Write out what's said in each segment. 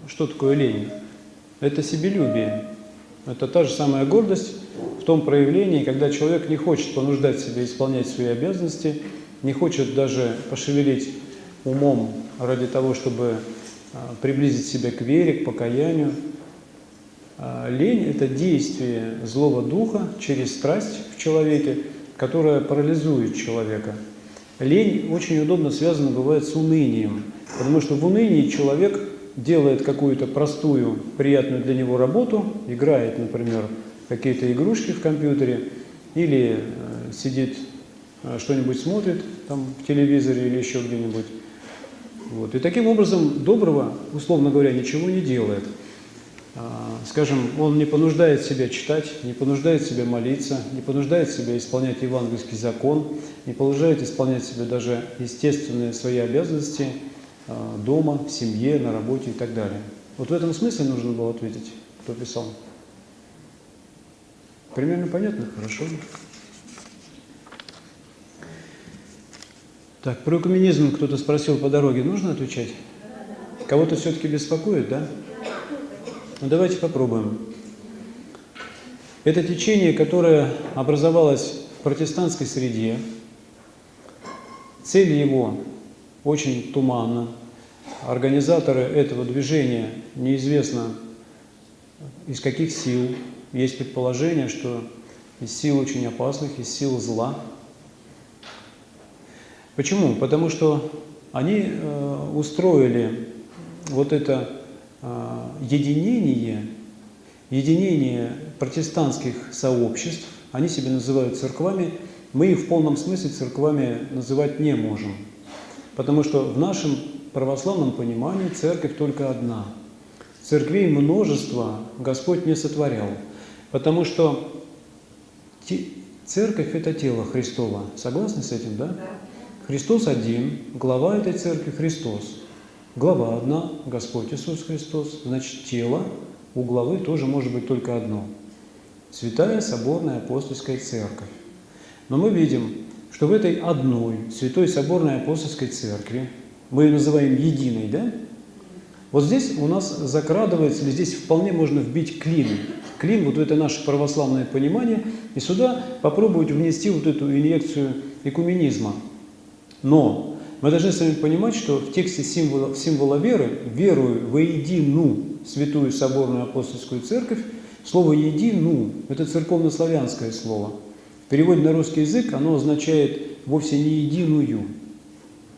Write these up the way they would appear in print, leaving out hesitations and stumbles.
Что такое лень? Это себелюбие. Это та же самая гордость в том проявлении, когда человек не хочет понуждать себя исполнять свои обязанности, не хочет даже пошевелить умом ради того, чтобы приблизить себя к вере, к покаянию. Лень – это действие злого духа через страсть в человеке, которая парализует человека. Лень очень удобно связана бывает с унынием, потому что в унынии человек делает какую-то простую, приятную для него работу, играет, например, какие-то игрушки в компьютере или сидит, что-нибудь смотрит там в телевизоре или еще где-нибудь. Вот. И таким образом доброго, условно говоря, ничего не делает. Скажем, он не понуждает себя читать, не понуждает себя молиться, не понуждает себя исполнять евангельский закон, не понуждает исполнять себя даже естественные свои обязанности дома, в семье, на работе и так далее. Вот в этом смысле нужно было ответить, кто писал. Примерно понятно? Хорошо. Так, про экуменизм кто-то спросил по дороге. Нужно отвечать? Кого-то все-таки беспокоит, да? Ну, давайте попробуем. Это течение, которое образовалось в протестантской среде. Цель его очень туманна. Организаторы этого движения неизвестно из каких сил. Есть предположение, что из сил очень опасных, из сил зла. Почему? Потому что они устроили вот это единение протестантских сообществ, они себя называют церквами, мы их в полном смысле церквами называть не можем. Потому что в нашем православном понимании церковь только одна. Церквей множество Господь не сотворял. Потому что церковь – это тело Христово. Согласны с этим, да? Христос один, глава этой церкви – Христос. Глава одна – Господь Иисус Христос. Значит, тело у главы тоже может быть только одно – Святая Соборная Апостольская Церковь. Но мы видим, что в этой одной Святой Соборной Апостольской Церкви, мы ее называем единой, да? Вот здесь у нас закрадывается, или здесь вполне можно вбить клин. Клин, вот это наше православное понимание, и сюда попробовать внести вот эту инъекцию экуменизма. Но мы должны с вами понимать, что в тексте символа веры, верую воедину Святую Соборную Апостольскую Церковь, слово «едину» – это церковнославянское слово. В переводе на русский язык оно означает вовсе не «единую»,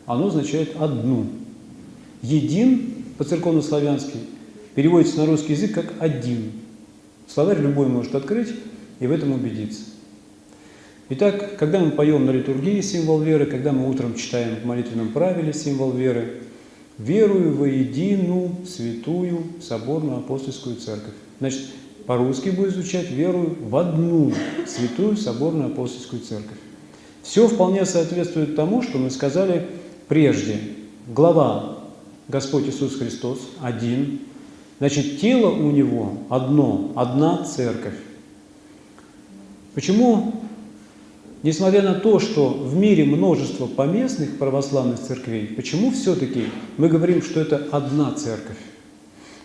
оно означает «одну». «Един» по-церковнославянски переводится на русский язык как «один». Словарь любой может открыть и в этом убедиться. Итак, когда мы поем на литургии символ веры, когда мы утром читаем в молитвенном правиле символ веры, верую воедину Святую Соборную Апостольскую Церковь. Значит, по-русски будет звучать верую в одну Святую Соборную Апостольскую Церковь. Все вполне соответствует тому, что мы сказали прежде. Глава Господь Иисус Христос один. Значит, тело у Него одно, одна церковь. Почему, несмотря на то, что в мире множество поместных православных церквей, почему все-таки мы говорим, что это одна церковь?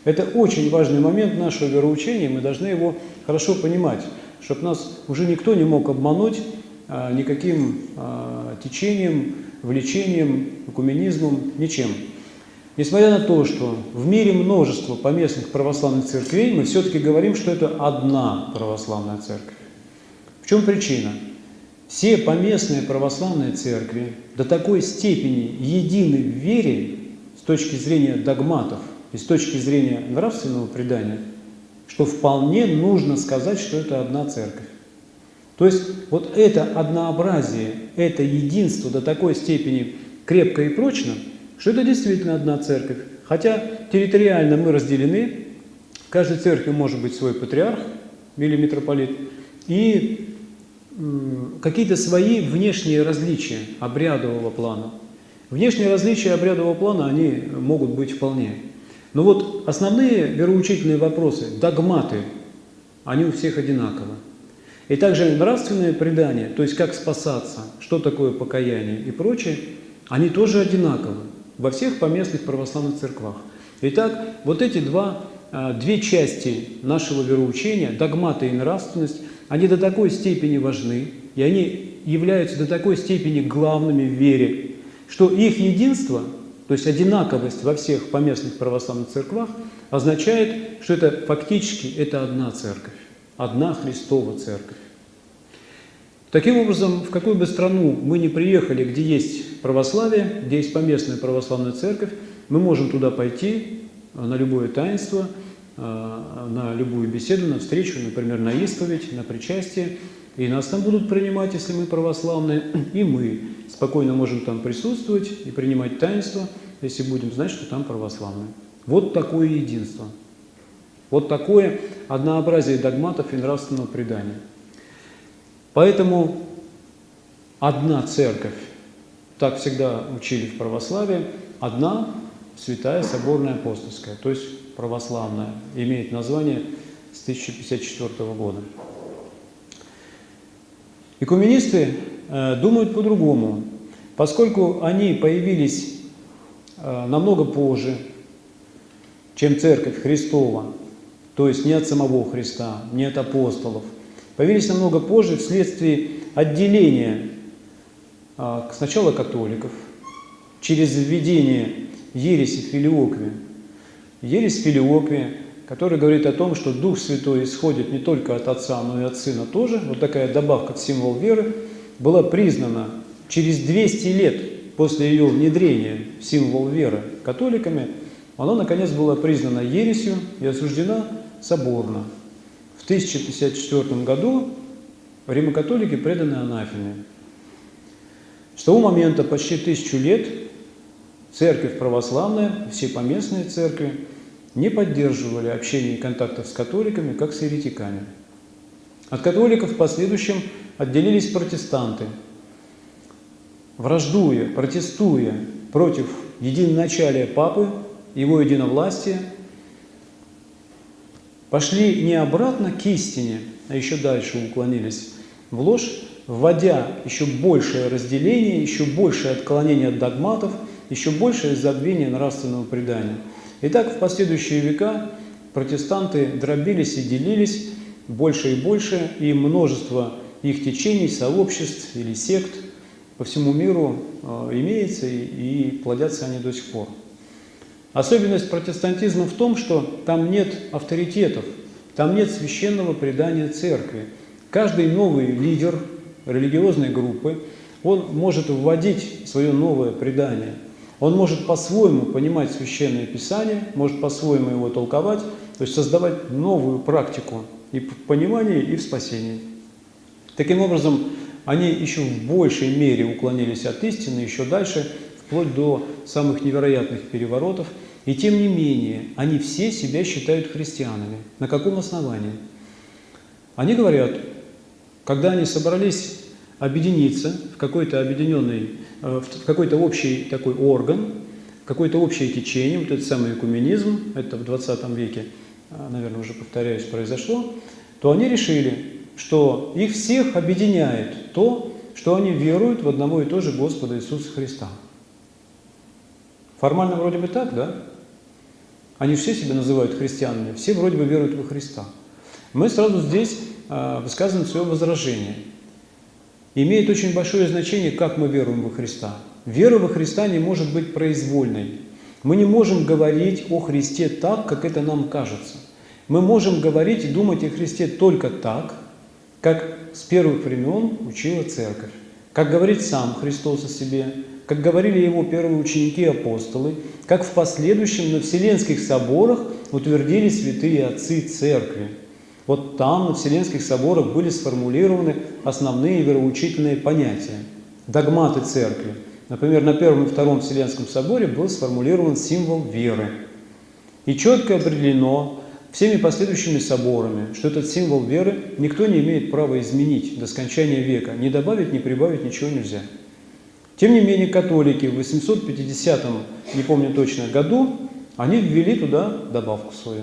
Это очень важный момент нашего вероучения, мы должны его хорошо понимать, чтобы нас уже никто не мог обмануть никаким течением, влечением, экуменизмом, ничем. Несмотря на то, что в мире множество поместных православных церквей, мы все-таки говорим, что это одна православная церковь. В чем причина? Все поместные православные церкви до такой степени едины в вере с точки зрения догматов и с точки зрения нравственного предания, что вполне нужно сказать, что это одна церковь. То есть вот это однообразие, это единство до такой степени крепко и прочно, что это действительно одна церковь. Хотя территориально мы разделены, в каждой церкви может быть свой патриарх или митрополит, и какие-то свои внешние различия обрядового плана. Внешние различия обрядового плана, они могут быть вполне. Но вот основные вероучительные вопросы, догматы, они у всех одинаковы. И также нравственные предания, то есть как спасаться, что такое покаяние и прочее, они тоже одинаковы во всех поместных православных церквах. Итак, вот эти две части нашего вероучения, догматы и нравственность, они до такой степени важны, и они являются до такой степени главными в вере, что их единство, то есть одинаковость во всех поместных православных церквах, означает, что это фактически это одна церковь, одна Христова церковь. Таким образом, в какую бы страну мы ни приехали, где есть православие, где есть поместная православная церковь, мы можем туда пойти на любое таинство, на любую беседу, на встречу, например, на исповедь, на причастие, и нас там будут принимать, если мы православные, и мы спокойно можем там присутствовать и принимать таинство, если будем знать, что там православные. Вот такое единство, вот такое однообразие догматов и нравственного предания. Поэтому одна церковь, так всегда учили в православии, одна святая соборная апостольская, то есть православная, имеет название с 1054 года. Экуменисты думают по-другому, поскольку они появились намного позже, чем Церковь Христова, то есть не от самого Христа, не от апостолов, появились намного позже вследствие отделения сначала католиков, через введение ереси филиоквии. Ересь филиоквии, которая говорит о том, что Дух Святой исходит не только от Отца, но и от Сына тоже, вот такая добавка к символ веры, была признана через 200 лет после ее внедрения в символ веры католиками, она наконец была признана ересью и осуждена соборно. В 1054 году римокатолики преданы анафеме. С того момента почти 1000 лет церковь православная, все поместные церкви не поддерживали общение и контактов с католиками, как с еретиками. От католиков в последующем отделились протестанты, враждуя, протестуя против единоначалия Папы, его единовластия, пошли не обратно к истине, а еще дальше уклонились в ложь, вводя еще большее разделение, еще большее отклонение от догматов, еще большее забвение нравственного предания. Итак, в последующие века протестанты дробились и делились больше и больше, и множество их течений, сообществ или сект по всему миру имеется, и плодятся они до сих пор. Особенность протестантизма в том, что там нет авторитетов, там нет священного предания церкви. Каждый новый лидер религиозной группы, он может вводить свое новое предание. Он может по-своему понимать Священное Писание, может по-своему его толковать, то есть создавать новую практику и в понимании, и в спасении. Таким образом, они еще в большей мере уклонились от истины, еще дальше, вплоть до самых невероятных переворотов. И тем не менее, они все себя считают христианами. На каком основании? Они говорят, когда они собрались объединиться в какой-то объединенный, в какой-то общий такой орган, какое-то общее течение, вот этот самый экуменизм, это в 20 веке, наверное, уже повторяюсь, произошло, то они решили, что их всех объединяет то, что они веруют в одного и того же Господа Иисуса Христа. Формально вроде бы так, да? Они все себя называют христианами, все вроде бы веруют во Христа. Мы сразу здесь высказываем свое возражение. Имеет очень большое значение, как мы веруем во Христа. Вера во Христа не может быть произвольной. Мы не можем говорить о Христе так, как это нам кажется. Мы можем говорить и думать о Христе только так, как с первых времен учила Церковь. Как говорит сам Христос о себе, как говорили его первые ученики-апостолы, как в последующем на Вселенских соборах утвердили святые отцы Церкви. Вот там, на Вселенских соборах, были сформулированы основные вероучительные понятия, догматы Церкви. Например, на Первом и Втором Вселенском соборе был сформулирован символ веры. И четко определено всеми последующими соборами, что этот символ веры никто не имеет права изменить до скончания века. Ни добавить, ни прибавить ничего нельзя. Тем не менее, католики в 850-м, не помню точно, году, они ввели туда добавку свою,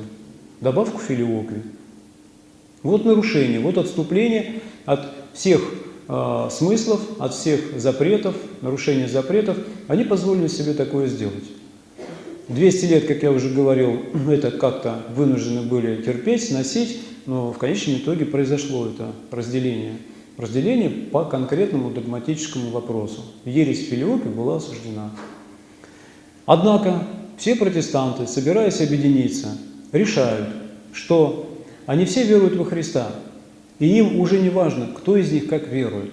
добавку филиоквии. Вот нарушение, вот отступление от всех смыслов, от всех запретов, нарушения запретов. Они позволили себе такое сделать. 200 лет, как я уже говорил, это как-то вынуждены были терпеть, сносить, но в конечном итоге произошло это разделение. Разделение по конкретному догматическому вопросу. Ересь Филиопы была осуждена. Однако все протестанты, собираясь объединиться, решают, что они все веруют во Христа, и им уже не важно, кто из них как верует.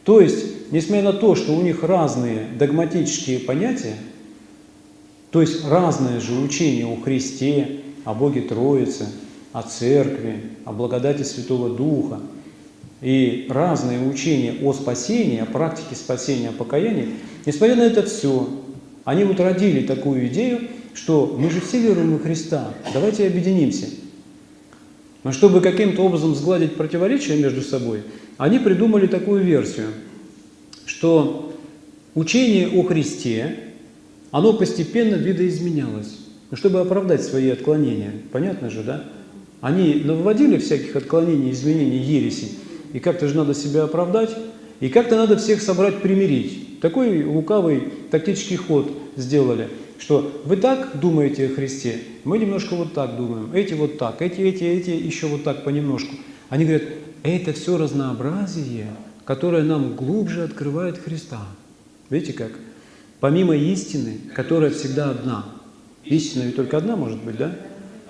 То есть, несмотря на то, что у них разные догматические понятия, то есть разное же учение о Христе, о Боге Троице, о Церкви, о благодати Святого Духа, и разные учения о спасении, о практике спасения, о покаянии, несмотря на это все, они вот родили такую идею, что мы же все веруем во Христа, давайте объединимся. Но чтобы каким-то образом сгладить противоречия между собой, они придумали такую версию, что учение о Христе, оно постепенно видоизменялось, чтобы оправдать свои отклонения. Понятно же, да? Они наводили всяких отклонений, изменений, ересей, и как-то же надо себя оправдать, и как-то надо всех собрать, примирить. Такой лукавый тактический ход сделали, что вы так думаете о Христе, мы немножко вот так думаем, эти вот так, эти еще вот так понемножку. Они говорят, это все разнообразие, которое нам глубже открывает Христа. Видите как? Помимо истины, которая всегда одна. Истина ведь только одна может быть, да?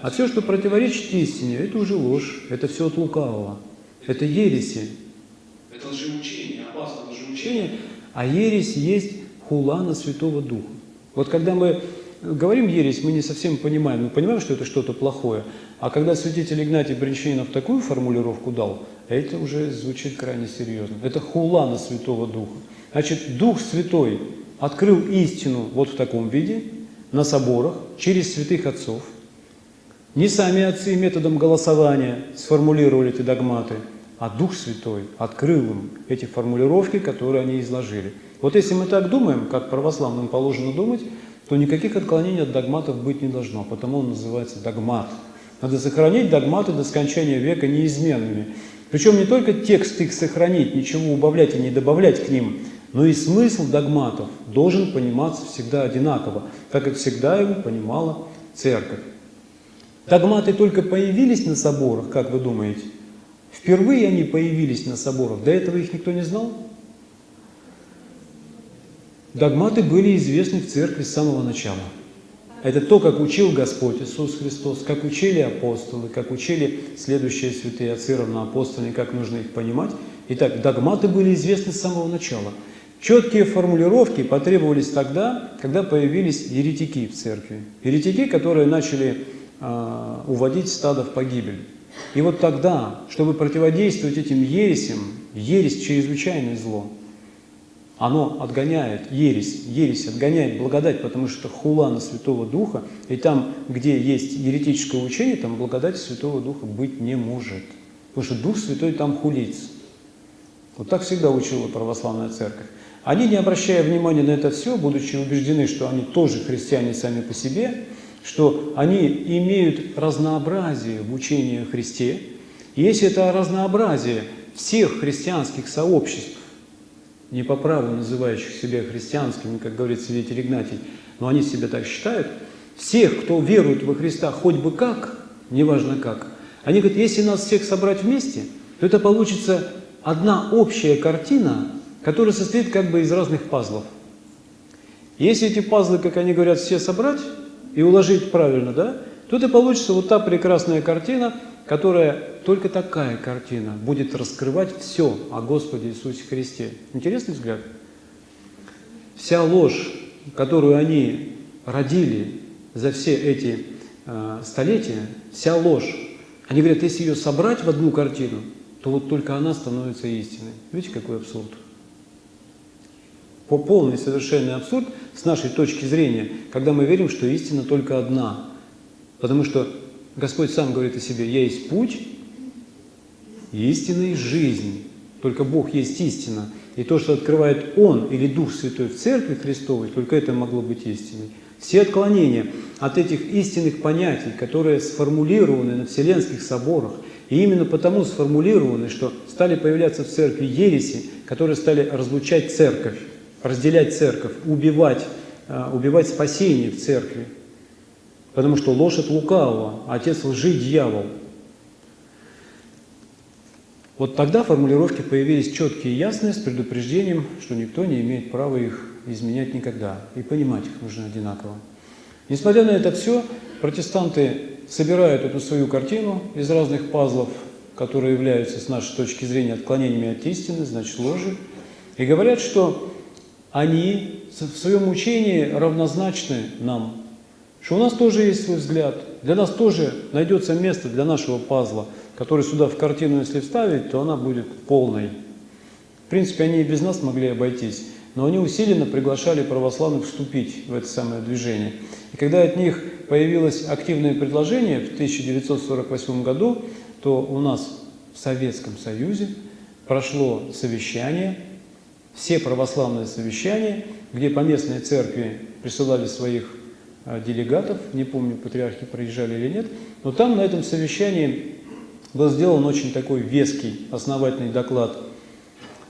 А все, что противоречит истине, это уже ложь, это все от лукавого. Это ереси. Это лжеучение, опасное лжеучение. А ересь есть хула на Святого Духа. Вот когда мы говорим ересь, мы не совсем понимаем. Мы понимаем, что это что-то плохое. А когда святитель Игнатий Брянчанинов такую формулировку дал, это уже звучит крайне серьезно. Это хула на Святого Духа. Значит, Дух Святой открыл истину вот в таком виде, на соборах, через святых отцов. Не сами отцы методом голосования сформулировали эти догматы, а Дух Святой открыл им эти формулировки, которые они изложили. Вот если мы так думаем, как православным положено думать, то никаких отклонений от догматов быть не должно, потому он называется догмат. Надо сохранить догматы до скончания века неизменными. Причем не только текст их сохранить, ничего убавлять и не добавлять к ним, но и смысл догматов должен пониматься всегда одинаково, так как всегда его понимала Церковь. Догматы только появились на соборах, как вы думаете? Впервые они появились на соборах, до этого их никто не знал? Догматы были известны в Церкви с самого начала. Это то, как учил Господь Иисус Христос, как учили апостолы, как учили следующие святые отцы равноапостольные, как нужно их понимать. Итак, догматы были известны с самого начала. Четкие формулировки потребовались тогда, когда появились еретики в Церкви. Еретики, которые начали уводить стадо в погибель. И вот тогда, чтобы противодействовать этим ересям, ересь – чрезвычайное зло. Оно отгоняет ересь отгоняет благодать, потому что хула на Святого Духа, и там, где есть еретическое учение, там благодати Святого Духа быть не может. Потому что Дух Святой там хулится. Вот так всегда учила православная Церковь. Они, не обращая внимания на это все, будучи убеждены, что они тоже христиане сами по себе, что они имеют разнообразие в учении о Христе. И если это разнообразие всех христианских сообществ, не по праву называющих себя христианскими, как говорит святитель Игнатий, но они себя так считают, всех, кто верует во Христа хоть бы как, неважно как, они говорят, если нас всех собрать вместе, то это получится одна общая картина, которая состоит как бы из разных пазлов. Если эти пазлы, как они говорят, все собрать и уложить правильно, да, то это получится вот та прекрасная картина, которая, только такая картина, будет раскрывать все о Господе Иисусе Христе. Интересный взгляд. Вся ложь, которую они родили за все эти столетия, вся ложь, они говорят, если ее собрать в одну картину, то вот только она становится истиной. Видите, какой абсурд? Полный совершенный абсурд с нашей точки зрения, когда мы верим, что истина только одна. Потому что Господь сам говорит о себе, «Я есть путь, истина и жизнь». Только Бог есть истина. И то, что открывает Он или Дух Святой в Церкви Христовой, только это могло быть истиной. Все отклонения от этих истинных понятий, которые сформулированы на Вселенских соборах, и именно потому сформулированы, что стали появляться в Церкви ереси, которые стали разлучать Церковь, разделять Церковь, убивать убивать спасение в церкви. Потому что ложь от лукавого, а отец лжи – дьявол. Вот тогда формулировки появились четкие и ясные, с предупреждением, что никто не имеет права их изменять никогда. И понимать их нужно одинаково. Несмотря на это все, протестанты собирают эту свою картину из разных пазлов, которые являются, с нашей точки зрения, отклонениями от истины, значит, ложи, и говорят, что они в своем учении равнозначны нам, что у нас тоже есть свой взгляд, для нас тоже найдется место для нашего пазла, который сюда в картину, если вставить, то она будет полной. В принципе, они и без нас могли обойтись, но они усиленно приглашали православных вступить в это самое движение. И когда от них появилось активное предложение в 1948 году, то у нас в Советском Союзе прошло совещание, все православные совещания, где поместные церкви присылали своих делегатов, не помню, патриархи проезжали или нет, но там на этом совещании был сделан очень такой веский, основательный доклад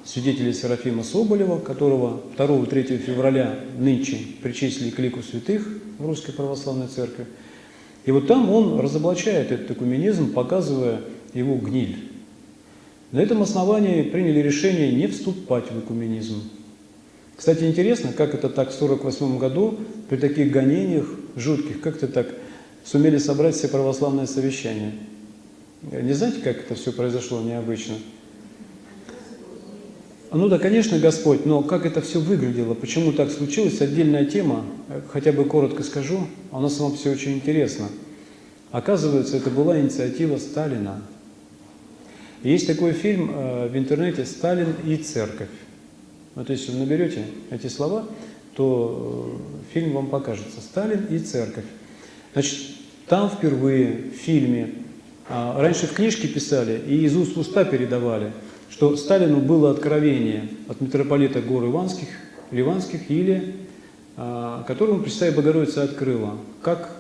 святителя Серафима Соболева, которого 2-3 февраля нынче причислили к лику святых в Русской Православной Церкви. И вот там он разоблачает этот экуменизм, показывая его гниль. На этом основании приняли решение не вступать в экуменизм. Кстати, интересно, как это так в 1948 году при таких гонениях жутких, как это так сумели собрать все православные совещания. Не знаете, как это все произошло необычно? Ну да, конечно, Господь, но как это все выглядело, почему так случилось, отдельная тема, хотя бы коротко скажу, она сама все очень интересна. Оказывается, это была инициатива Сталина. Есть такой фильм в интернете «Сталин и церковь». Вот если вы наберете эти слова, то фильм вам покажется «Сталин и церковь». Значит, там впервые в фильме, раньше в книжке писали и из уст в уста передавали, что Сталину было откровение от митрополита гор Ливанских Илия, которому Пресвятая Богородица открыла, как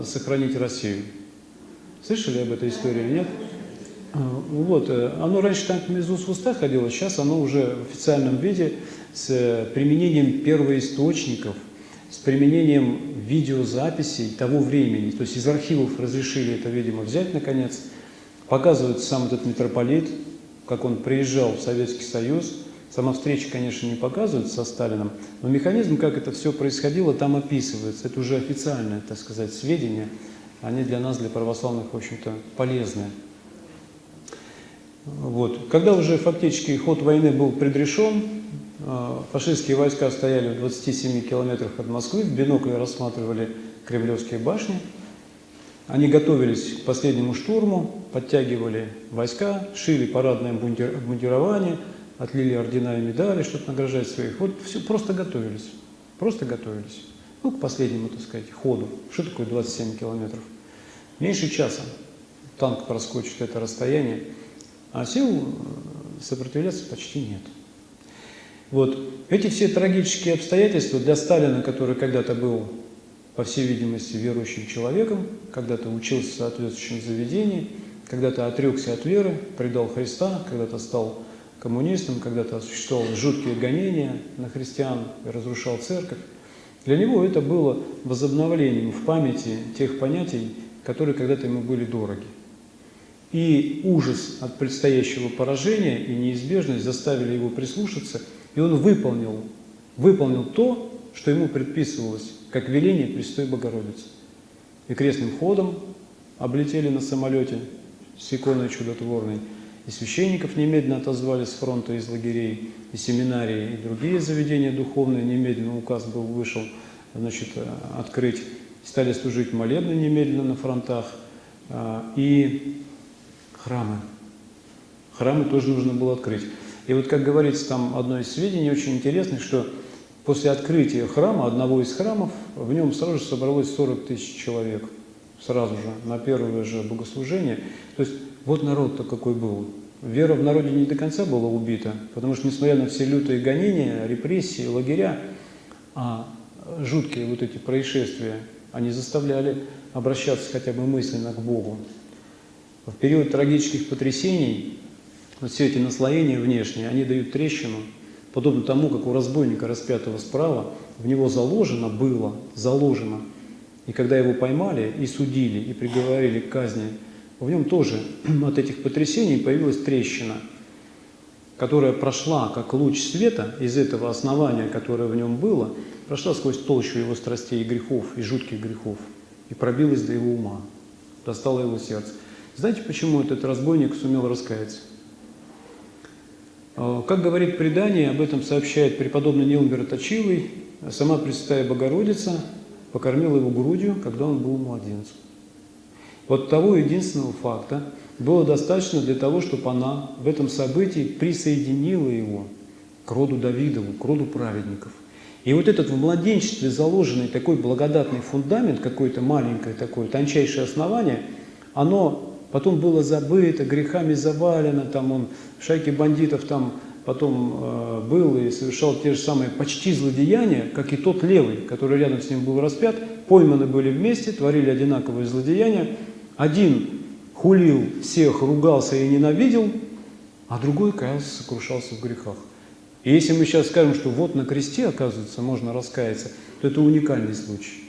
сохранить Россию. Слышали об этой истории или нет? Вот, оно раньше там из уст в уста ходило, сейчас оно уже в официальном виде с применением первоисточников, с применением видеозаписей того времени. То есть из архивов разрешили это, видимо, взять наконец. Показывает сам этот митрополит, как он приезжал в Советский Союз. Сама встреча, конечно, не показывается со Сталином, но механизм, как это все происходило, там описывается. Это уже официальные, так сказать, сведения. Они для нас, для православных, в общем-то, полезны. Вот. Когда уже фактически ход войны был предрешен, фашистские войска стояли в 27 километрах от Москвы, в бинокле рассматривали кремлевские башни. Они готовились к последнему штурму, подтягивали войска, шили парадное обмундирование, отлили ордена и медали, чтобы награждать своих. Вот все, просто готовились. Просто готовились. Ну, к последнему, так сказать, ходу. Что такое 27 километров? Меньше часа танк проскочит это расстояние, а сил сопротивляться почти нет. Вот. Эти все трагические обстоятельства для Сталина, который когда-то был, по всей видимости, верующим человеком, когда-то учился в соответствующем заведении, когда-то отрекся от веры, предал Христа, когда-то стал коммунистом, когда-то осуществлял жуткие гонения на христиан и разрушал церковь. Для него это было возобновлением в памяти тех понятий, которые когда-то ему были дороги. И ужас от предстоящего поражения и неизбежность заставили его прислушаться, и он выполнил то, что ему предписывалось, как веление Пресвятой Богородицы. И крестным ходом облетели на самолете с иконой чудотворной, и священников немедленно отозвали с фронта из лагерей, и семинарии, и другие заведения духовные, немедленно указ был вышел, значит, открыть, стали служить молебны немедленно на фронтах, и храмы. Храмы тоже нужно было открыть. И вот, как говорится, там одно из сведений очень интересных, что после открытия храма, одного из храмов, в нем сразу же собралось 40 тысяч человек. Сразу же, на первое же богослужение. То есть, вот народ-то какой был. Вера в народе не до конца была убита, потому что, несмотря на все лютые гонения, репрессии, лагеря, жуткие вот эти происшествия, они заставляли обращаться хотя бы мысленно к Богу. В период трагических потрясений вот все эти наслоения внешние, они дают трещину подобно тому, как у разбойника, распятого справа, в него заложено было, и когда его поймали и судили, и приговорили к казни, в нем тоже от этих потрясений появилась трещина, которая прошла, как луч света из этого основания, которое в нем было, прошла сквозь толщу его страстей и грехов, и жутких грехов, и пробилась до его ума, достала его сердце. Знаете, почему этот разбойник сумел раскаяться? Как говорит предание, об этом сообщает преподобный Нилбер Точилый, сама Пресвятая Богородица покормила его грудью, когда он был младенцем. Вот того единственного факта было достаточно для того, чтобы она в этом событии присоединила его к роду Давидову, к роду праведников. И вот этот в младенчестве заложенный такой благодатный фундамент, какое-то маленькое такое, тончайшее основание, оно потом было забыто, грехами завалено, там он в шайке бандитов там потом был и совершал те же самые почти злодеяния, как и тот левый, который рядом с ним был распят, пойманы были вместе, творили одинаковые злодеяния. Один хулил всех, ругался и ненавидел, а другой каялся, сокрушался в грехах. И если мы сейчас скажем, что вот на кресте, оказывается, можно раскаяться, то это уникальный случай.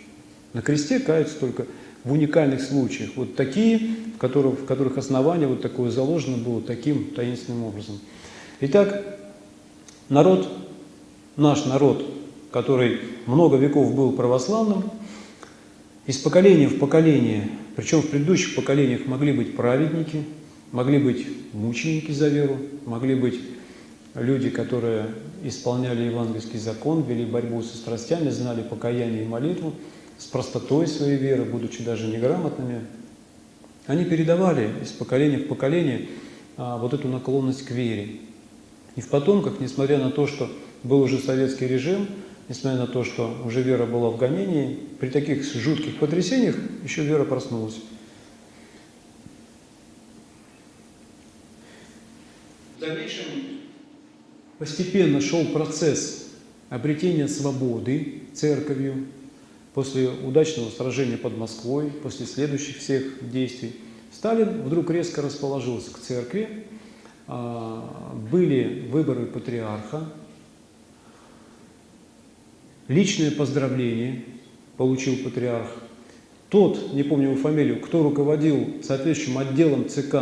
На кресте каются только в уникальных случаях. Вот такие, в которых основание вот такое заложено было таким таинственным образом. Итак, наш народ, который много веков был православным, из поколения в поколение, причем в предыдущих поколениях могли быть праведники, могли быть мученики за веру, могли быть люди, которые исполняли евангельский закон, вели борьбу со страстями, знали покаяние и молитву, с простотой своей веры, будучи даже неграмотными. Они передавали из поколения в поколение вот эту наклонность к вере. И в потомках, несмотря на то, что был уже советский режим, несмотря на то, что уже вера была в гонении, при таких жутких потрясениях еще вера проснулась. В дальнейшем постепенно шел процесс обретения свободы церковью после удачного сражения под Москвой, после следующих всех действий. Сталин вдруг резко расположился к церкви, были выборы патриарха, личное поздравление получил патриарх. Тот, не помню его фамилию, кто руководил соответствующим отделом ЦК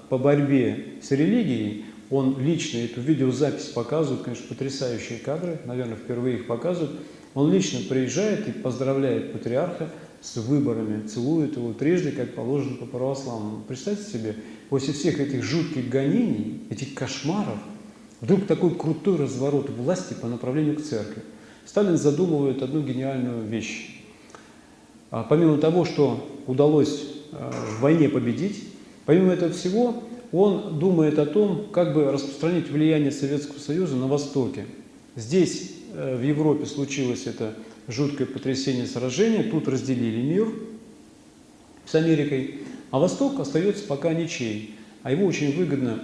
по борьбе с религией, он лично эту видеозапись показывает, конечно, потрясающие кадры, наверное, впервые их показывают. Он лично приезжает и поздравляет патриарха с выборами, целует его трижды, как положено по православному. Представьте себе, после всех этих жутких гонений, этих кошмаров, вдруг такой крутой разворот власти по направлению к церкви. Сталин задумывает одну гениальную вещь. Помимо того, что удалось в войне победить, помимо этого всего, он думает о том, как бы распространить влияние Советского Союза на Востоке. Здесь, в Европе, случилось это жуткое потрясение, сражение, тут разделили мир с Америкой, а Восток остается пока ничей, а его очень выгодно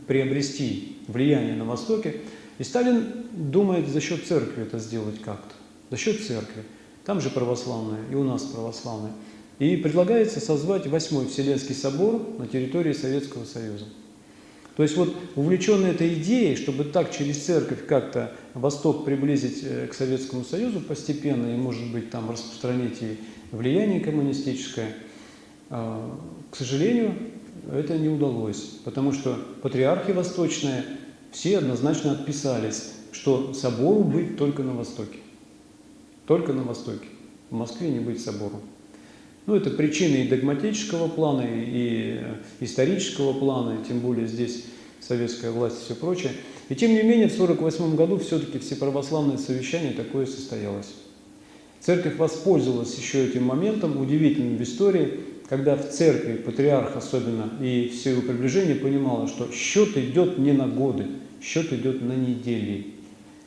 приобрести влияние на Востоке. И Сталин думает за счет церкви это сделать как-то, за счет церкви. Там же православные, и у нас православные. И предлагается созвать 8-й Вселенский собор на территории Советского Союза. То есть вот увлеченный этой идеей, чтобы так через церковь как-то Восток приблизить к Советскому Союзу постепенно и, может быть, там распространить и влияние коммунистическое, к сожалению, это не удалось, потому что патриархи восточные все однозначно отписались, что собору быть только на Востоке. Только на Востоке. В Москве не быть собору. Ну, это причины и догматического плана, и исторического плана, и тем более здесь советская власть и все прочее. И тем не менее, в 1948 году все-таки всеправославное совещание такое состоялось. Церковь воспользовалась еще этим моментом, удивительным в истории, когда в церкви патриарх особенно и все его приближение понимало, что счет идет не на годы, счет идет на недели,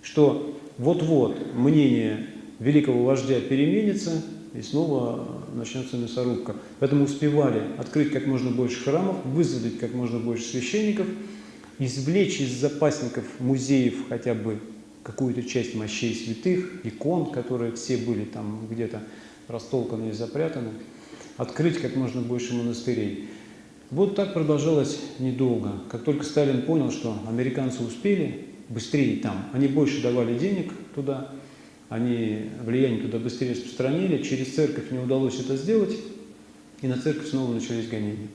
что вот-вот мнение великого вождя переменится, и снова начнется мясорубка. Поэтому успевали открыть как можно больше храмов, вызволить как можно больше священников, извлечь из запасников музеев хотя бы какую-то часть мощей святых, икон, которые все были там где-то растолканы и запрятаны, открыть как можно больше монастырей. Вот так продолжалось недолго. Как только Сталин понял, что американцы успели, быстрее там. Они больше давали денег туда, они влияние туда быстрее распространили. Через церковь не удалось это сделать, и на церковь снова начались гонения.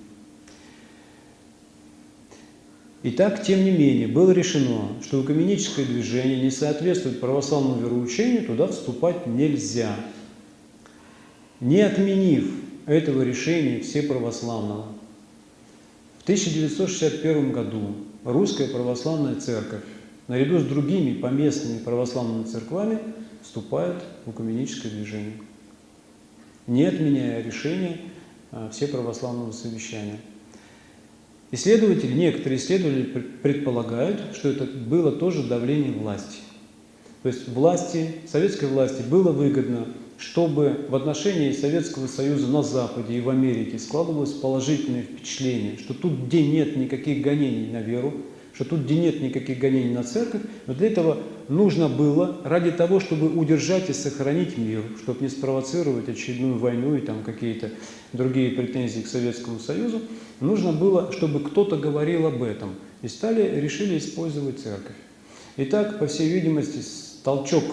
Итак, тем не менее, было решено, что экуменическое движение не соответствует православному вероучению, туда вступать нельзя. Не отменив этого решения всеправославного, в 1961 году Русская Православная Церковь наряду с другими поместными православными церквами вступает в экуменическое движение, не отменяя решение всеправославного совещания. Некоторые исследователи предполагают, что это было тоже давление власти. То есть советской власти было выгодно, чтобы в отношении Советского Союза на Западе и в Америке складывалось положительное впечатление, что тут, где нет никаких гонений на веру, что тут, где нет никаких гонений на церковь, но для этого нужно было, ради того, чтобы удержать и сохранить мир, чтобы не спровоцировать очередную войну и там какие-то другие претензии к Советскому Союзу, нужно было, чтобы кто-то говорил об этом. И решили использовать церковь. Итак, по всей видимости, толчок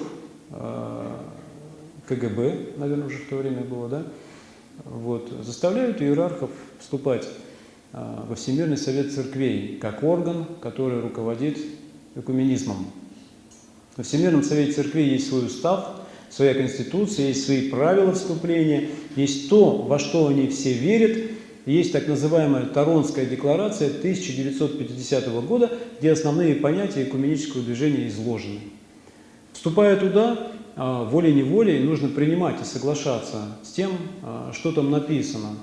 КГБ, наверное, уже в то время было, да, заставляют иерархов вступать во Всемирный Совет Церквей, как орган, который руководит экуменизмом. Во Всемирном Совете Церквей есть свой устав, своя конституция, есть свои правила вступления, есть то, во что они все верят, есть так называемая Торонская декларация 1950 года, где основные понятия экуменического движения изложены. Вступая туда, волей-неволей нужно принимать и соглашаться с тем, что там написано.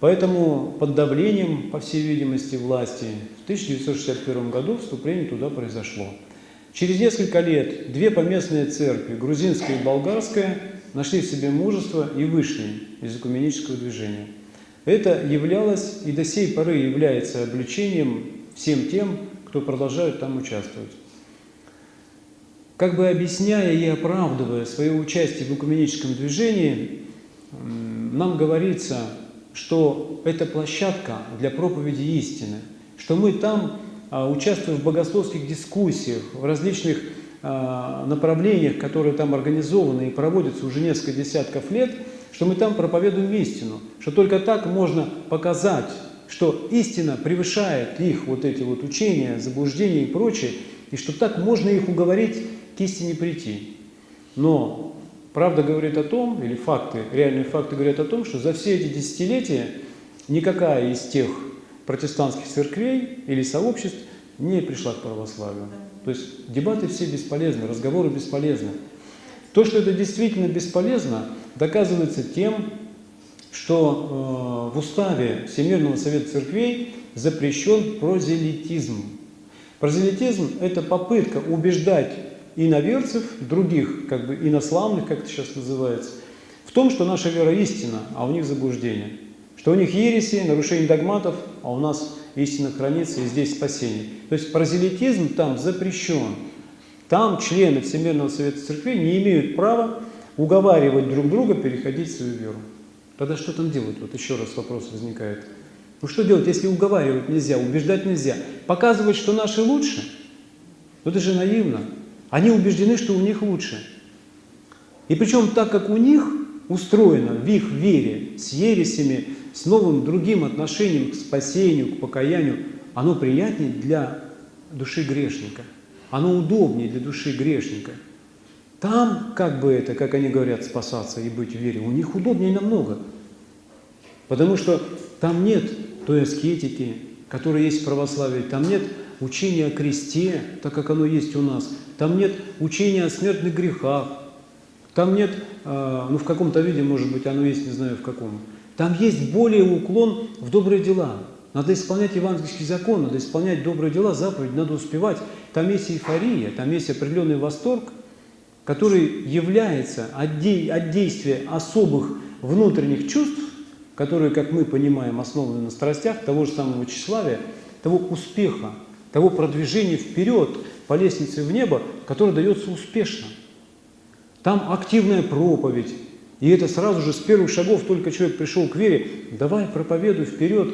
Поэтому под давлением, по всей видимости, власти в 1961 году вступление туда произошло. Через несколько лет две поместные церкви, грузинская и болгарская, нашли в себе мужество и вышли из экуменического движения. Это являлось и до сей поры является обличением всем тем, кто продолжает там участвовать. Как бы объясняя и оправдывая свое участие в экуменическом движении, нам говорится, что это площадка для проповеди истины, что мы там, участвуя в богословских дискуссиях, в различных направлениях, которые там организованы и проводятся уже несколько десятков лет, что мы там проповедуем истину, что только так можно показать, что истина превышает их эти учения, заблуждения и прочее, и что так можно их уговорить к истине прийти. Но правда говорит о том, или реальные факты говорят о том, что за все эти десятилетия никакая из тех протестантских церквей или сообществ не пришла к православию. То есть дебаты все бесполезны, разговоры бесполезны. То, что это действительно бесполезно, доказывается тем, что в уставе Всемирного Совета Церквей запрещен прозелитизм. Прозелитизм – это попытка убеждать иноверцев, других, инославных, как это сейчас называется, в том, что наша вера истина, а у них заблуждение. Что у них ереси, нарушение догматов, а у нас истина хранится, и здесь спасение. То есть прозелитизм там запрещен. Там члены Всемирного Совета Церквей не имеют права уговаривать друг друга переходить в свою веру. Тогда что там делать? Еще раз вопрос возникает. Что делать, если уговаривать нельзя, убеждать нельзя? Показывать, что наши лучше? Это же наивно. Они убеждены, что у них лучше. И причем так, как у них устроено в их вере, с ересями, с новым другим отношением к спасению, к покаянию, оно приятнее для души грешника. Оно удобнее для души грешника. Там, как они говорят, спасаться и быть в вере, у них удобнее намного. Потому что там нет той аскетики, которая есть в православии, там нет учения о кресте, так как оно есть у нас, там нет учения о смертных грехах, там нет, в каком-то виде, может быть, оно есть, не знаю в каком, там есть более уклон в добрые дела. Надо исполнять евангельский закон, надо исполнять добрые дела, заповеди, надо успевать. Там есть эйфория, там есть определенный восторг, который является от действия особых внутренних чувств, которые, как мы понимаем, основаны на страстях, того же самого тщеславия, того успеха, того продвижения вперед по лестнице в небо, которое дается успешно. Там активная проповедь, и это сразу же с первых шагов только человек пришел к вере, давай проповедуй вперед,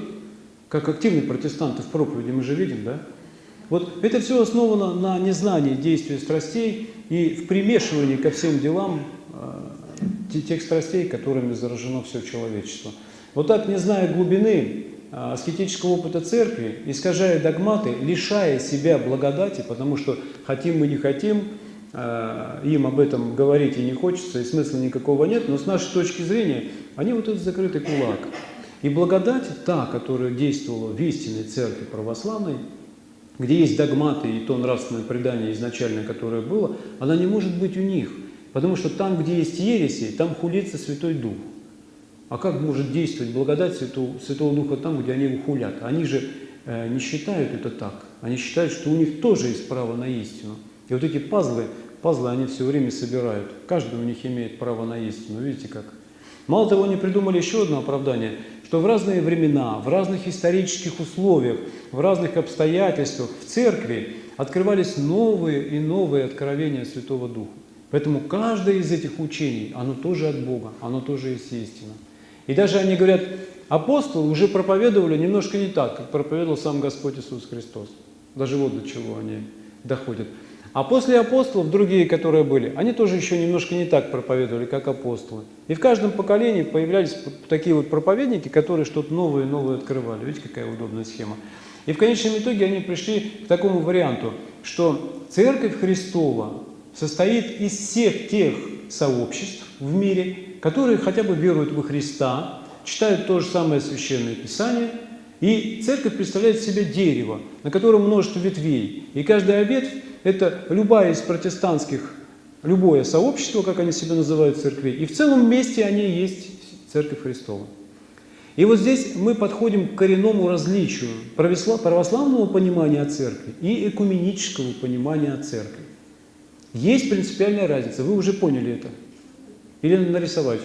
как активные протестанты в проповеди, мы же видим, да? Вот это все основано на незнании действия страстей и в примешивании ко всем делам тех страстей, которыми заражено все человечество. Вот так, не зная глубины аскетического опыта церкви, искажая догматы, лишая себя благодати, потому что хотим мы не хотим, им об этом говорить и не хочется, и смысла никакого нет, но с нашей точки зрения они вот этот закрытый кулак. И благодать, та, которая действовала в истинной церкви православной, где есть догматы и то нравственное предание изначальное, которое было, она не может быть у них, потому что там, где есть ереси, там хулится Святой Дух. А как может действовать благодать Святого Духа там, где они его хулят? Они же не считают это так. Они считают, что у них тоже есть право на истину. И вот эти пазлы они все время собирают. Каждый у них имеет право на истину. Видите как? Мало того, они придумали еще одно оправдание, что в разные времена, в разных исторических условиях, в разных обстоятельствах в церкви открывались новые и новые откровения Святого Духа. Поэтому каждое из этих учений, оно тоже от Бога, оно тоже есть истина. И даже они говорят, апостолы уже проповедовали немножко не так, как проповедовал сам Господь Иисус Христос. Даже вот до чего они доходят. А после апостолов, другие, которые были, они тоже еще немножко не так проповедовали, как апостолы. И в каждом поколении появлялись такие вот проповедники, которые что-то новое и новое открывали. Видите, какая удобная схема. И в конечном итоге они пришли к такому варианту, что Церковь Христова состоит из всех тех сообществ в мире, которые хотя бы веруют во Христа, читают то же самое Священное Писание, и Церковь представляет себе дерево, на котором множество ветвей. И каждая ветвь – это любая из протестантских, любое сообщество, как они себя называют, церквей, и в целом вместе они и есть Церковь Христова. И вот здесь мы подходим к коренному различию православного понимания о Церкви и экуменического понимания о Церкви. Есть принципиальная разница, вы уже поняли это. Или нарисовать?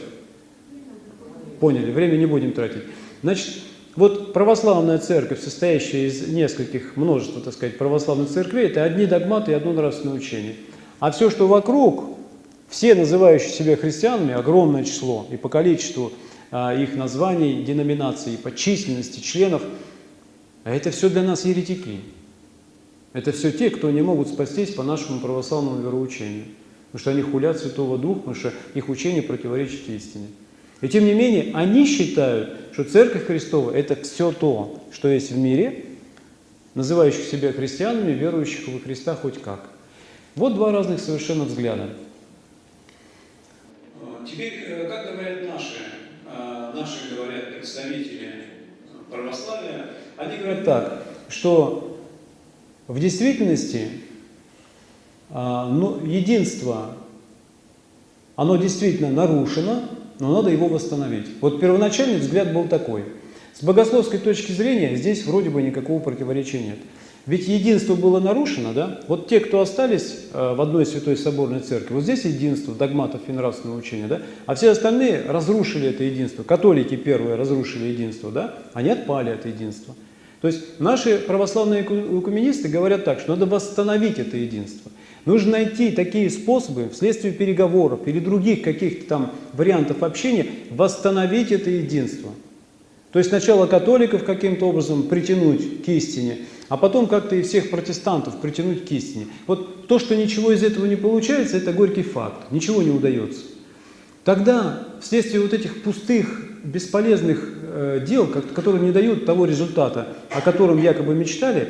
Поняли, время не будем тратить. Значит, вот православная церковь, состоящая из нескольких, множества, так сказать, православных церквей, это одни догматы и одно нравственное учение. А все, что вокруг, все называющие себя христианами, огромное число, и по количеству их названий, деноминаций, и по численности членов, это все для нас еретики. Это все те, кто не могут спастись по нашему православному вероучению. Потому что они хулят Святого Духа, потому что их учение противоречит истине. И тем не менее, они считают, что Церковь Христова – это все то, что есть в мире, называющих себя христианами, верующих во Христа хоть как. Вот два разных совершенно взгляда. Теперь, как говорят наши говорят представители православия, они говорят так, что в действительности единство, оно действительно нарушено, но надо его восстановить. Вот первоначальный взгляд был такой. С богословской точки зрения здесь вроде бы никакого противоречия нет. Ведь единство было нарушено, да? Вот те, кто остались в одной Святой Соборной Церкви, вот здесь единство догматов и нравственного учения, да? А все остальные разрушили это единство. Католики первые разрушили единство, да? Они отпали от единства. То есть наши православные экуменисты говорят так, что надо восстановить это единство. Нужно найти такие способы вследствие переговоров или других каких-то там вариантов общения восстановить это единство. То есть сначала католиков каким-то образом притянуть к истине, а потом как-то и всех протестантов притянуть к истине. Вот то, что ничего из этого не получается, это горький факт. Ничего не удается. Тогда вследствие вот этих пустых, бесполезных дел, которые не дают того результата, о котором якобы мечтали,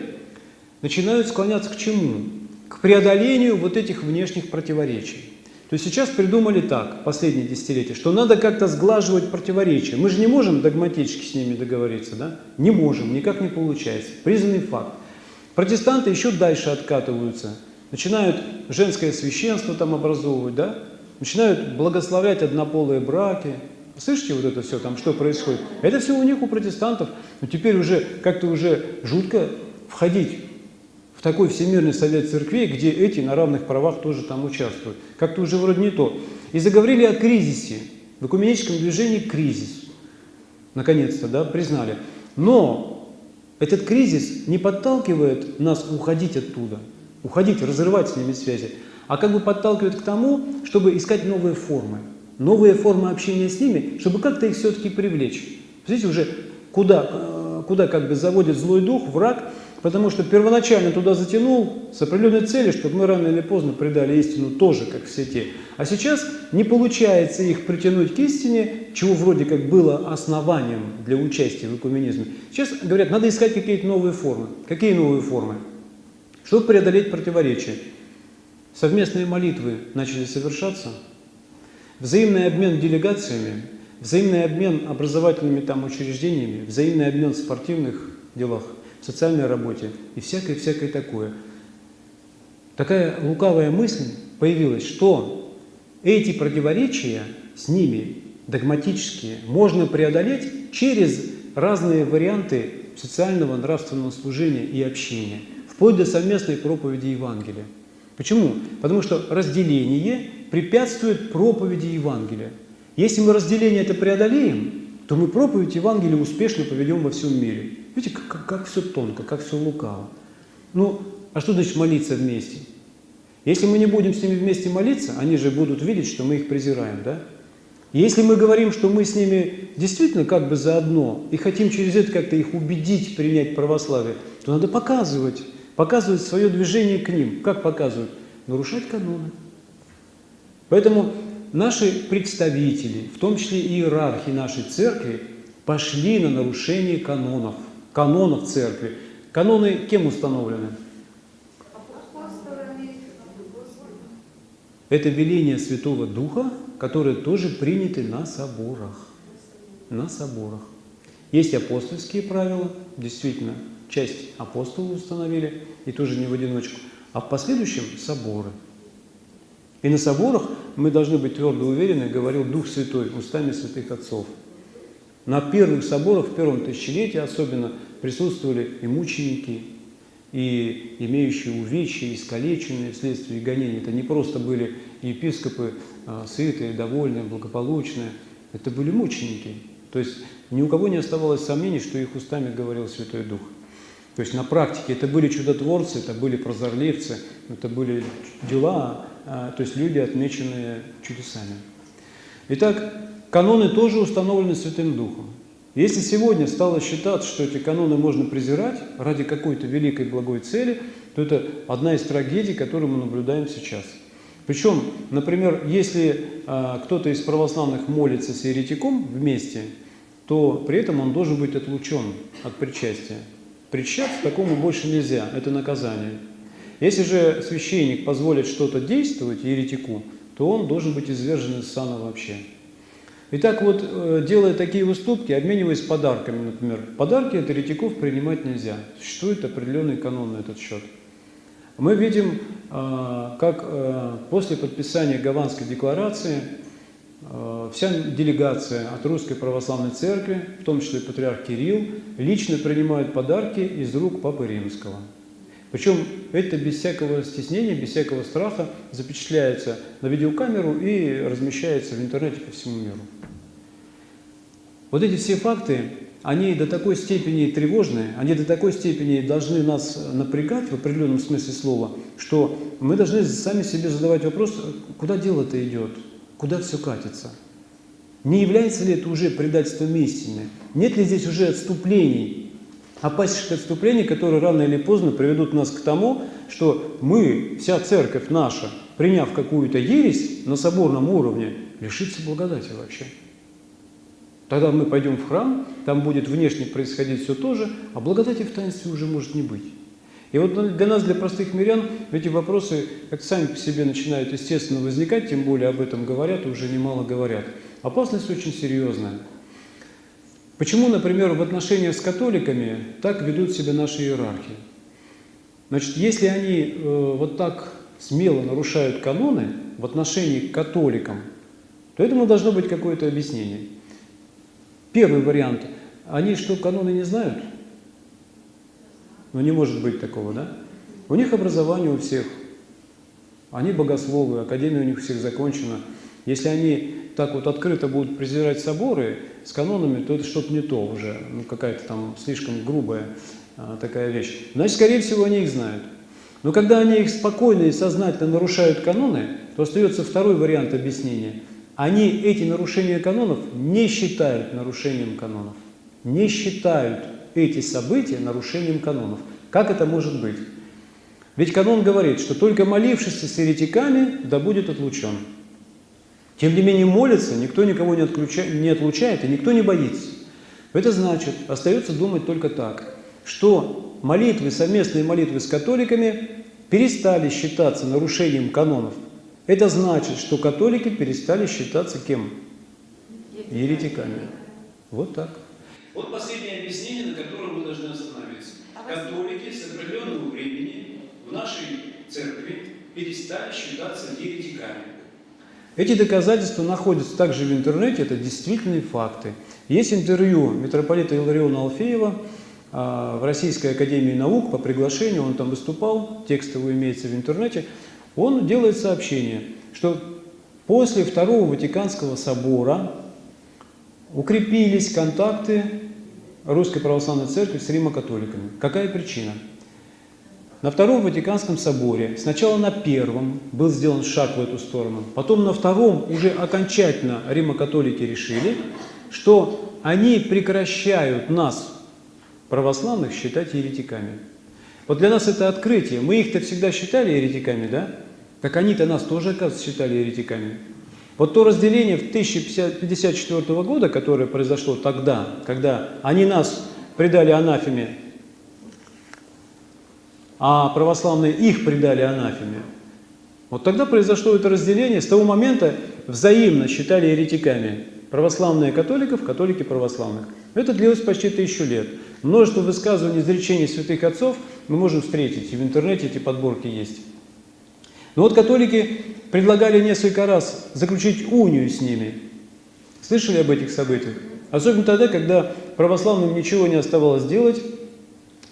начинают склоняться к чему? К преодолению вот этих внешних противоречий. То есть сейчас придумали так, последние десятилетия, что надо как-то сглаживать противоречия. Мы же не можем догматически с ними договориться, да? Не можем, никак не получается. Признанный факт. Протестанты еще дальше откатываются, начинают женское священство там образовывать, да? Начинают благословлять однополые браки. Слышите вот это все, там что происходит? Это все у них, у протестантов. Но теперь уже как-то уже жутко входить в такой Всемирный Совет Церквей, где эти на равных правах тоже там участвуют. Как-то уже вроде не то. И заговорили о кризисе. В экуменическом движении кризис. Наконец-то, да, признали. Но этот кризис не подталкивает нас уходить оттуда, уходить, разрывать с ними связи, а как бы подталкивает к тому, чтобы искать новые формы общения с ними, чтобы как-то их все-таки привлечь. Смотрите, уже куда как бы заводит злой дух, враг, Потому что первоначально туда затянул с определенной целью, чтобы мы рано или поздно предали истину тоже, как все те. А сейчас не получается их притянуть к истине, чего вроде как было основанием для участия в экуменизме. Сейчас говорят, надо искать какие-то новые формы. Какие новые формы? Чтобы преодолеть противоречия. Совместные молитвы начали совершаться, взаимный обмен делегациями, взаимный обмен образовательными там учреждениями, взаимный обмен в спортивных делах, в социальной работе и всякое такое. Такая лукавая мысль появилась, что эти противоречия с ними, догматические, можно преодолеть через разные варианты социального, нравственного служения и общения, вплоть до совместной проповеди Евангелия. Почему? Потому что разделение препятствует проповеди Евангелия. Если мы разделение это преодолеем, то мы проповедь Евангелия успешно поведем во всем мире. Видите, как все тонко, как все лукаво. Ну, а что значит молиться вместе? Если мы не будем с ними вместе молиться, они же будут видеть, что мы их презираем, да? Если мы говорим, что мы с ними действительно как бы заодно и хотим через это как-то их убедить принять православие, то надо показывать свое движение к ним. Как показывают? Нарушать каноны. Поэтому наши представители, в том числе и иерархи нашей церкви, пошли на нарушение канонов церкви. Каноны кем установлены? Это веление Святого Духа, которые тоже приняты на соборах. На соборах. Есть апостольские правила, действительно, часть апостолов установили, и тоже не в одиночку, а в последующем соборы. И на соборах мы должны быть твердо уверены, говорил Дух Святой устами святых отцов. На первых соборах, в первом тысячелетии особенно, присутствовали и мученики, и имеющие увечья, и искалеченные вследствие гонений. Это не просто были епископы сытые, довольные, благополучные, это были мученики. То есть ни у кого не оставалось сомнений, что их устами говорил Святой Дух. То есть на практике это были чудотворцы, это были прозорливцы, это были дела, то есть люди, отмеченные чудесами. Итак, каноны тоже установлены Святым Духом. Если сегодня стало считаться, что эти каноны можно презирать ради какой-то великой благой цели, то это одна из трагедий, которую мы наблюдаем сейчас. Причем, например, если кто-то из православных молится с еретиком вместе, то при этом он должен быть отлучен от причастия. Причащаться такому больше нельзя, это наказание. Если же священник позволит что-то действовать еретику, то он должен быть извержен из сана вообще. Итак, вот, делая такие уступки, обмениваясь подарками, например, подарки от еретиков принимать нельзя. Существует определенный канон на этот счет. Мы видим, как после подписания Гаванской декларации вся делегация от Русской Православной Церкви, в том числе патриарх Кирилл, лично принимает подарки из рук Папы Римского. Причем это без всякого стеснения, без всякого страха запечатляется на видеокамеру и размещается в интернете по всему миру. Вот эти все факты, они до такой степени тревожные, они до такой степени должны нас напрягать в определенном смысле слова, что мы должны сами себе задавать вопрос, куда дело-то идет, куда все катится. Не является ли это уже предательством истины? Нет ли здесь уже отступлений, опасных отступлений, которые рано или поздно приведут нас к тому, что мы, вся церковь наша, приняв какую-то ересь на соборном уровне, лишится благодати вообще. Тогда мы пойдем в храм, там будет внешне происходить все то же, а благодати в таинстве уже может не быть. И вот для нас, для простых мирян, эти вопросы как сами по себе начинают естественно возникать, тем более об этом говорят и уже немало говорят. Опасность очень серьезная. Почему, например, в отношениях с католиками так ведут себя наши иерархи? Значит, если они вот так смело нарушают каноны в отношении к католикам, то этому должно быть какое-то объяснение. Первый вариант. Они что, каноны не знают? Ну, не может быть такого, да? У них образование у всех. Они богословы, академия у них всех закончена. Если они так вот открыто будут презирать соборы с канонами, то это что-то не то уже, ну, какая-то там слишком грубая такая вещь. Значит, скорее всего, они их знают. Но когда они их спокойно и сознательно нарушают каноны, то остается второй вариант объяснения. Они эти нарушения канонов не считают нарушением канонов. Не считают эти события нарушением канонов. Как это может быть? Ведь канон говорит, что только молившийся с еретиками да будет отлучен. Тем не менее молится, никто никого не отлучает и никто не боится. Это значит, остается думать только так, что молитвы, совместные молитвы с католиками перестали считаться нарушением канонов. Это значит, что католики перестали считаться кем? Еретиками. Вот так. Вот последнее объяснение, на котором мы должны остановиться. Католики с определенного времени в нашей церкви перестали считаться еретиками. Эти доказательства находятся также в интернете, это действительные факты. Есть интервью митрополита Иллариона Алфеева в Российской академии наук по приглашению, он там выступал, текст его имеется в интернете. Он делает сообщение, что после Второго Ватиканского собора укрепились контакты Русской Православной Церкви с Римо-католиками. Какая причина? На Втором Ватиканском соборе, сначала на первом был сделан шаг в эту сторону, потом на втором уже окончательно римо-католики решили, что они прекращают нас, православных, считать еретиками. Вот для нас это открытие. Мы их-то всегда считали еретиками, да? Так они-то нас тоже, оказывается, считали еретиками. Вот то разделение в 1054 года, которое произошло тогда, когда они нас предали анафеме, а православные их предали анафеме. Вот тогда произошло это разделение. С того момента взаимно считали еретиками православные католиков, католики православных. Это длилось почти 1000 лет. Множество высказываний, изречений святых отцов мы можем встретить, и в интернете эти подборки есть. Но вот католики предлагали несколько раз заключить унию с ними. Слышали об этих событиях? Особенно тогда, когда православным ничего не оставалось делать,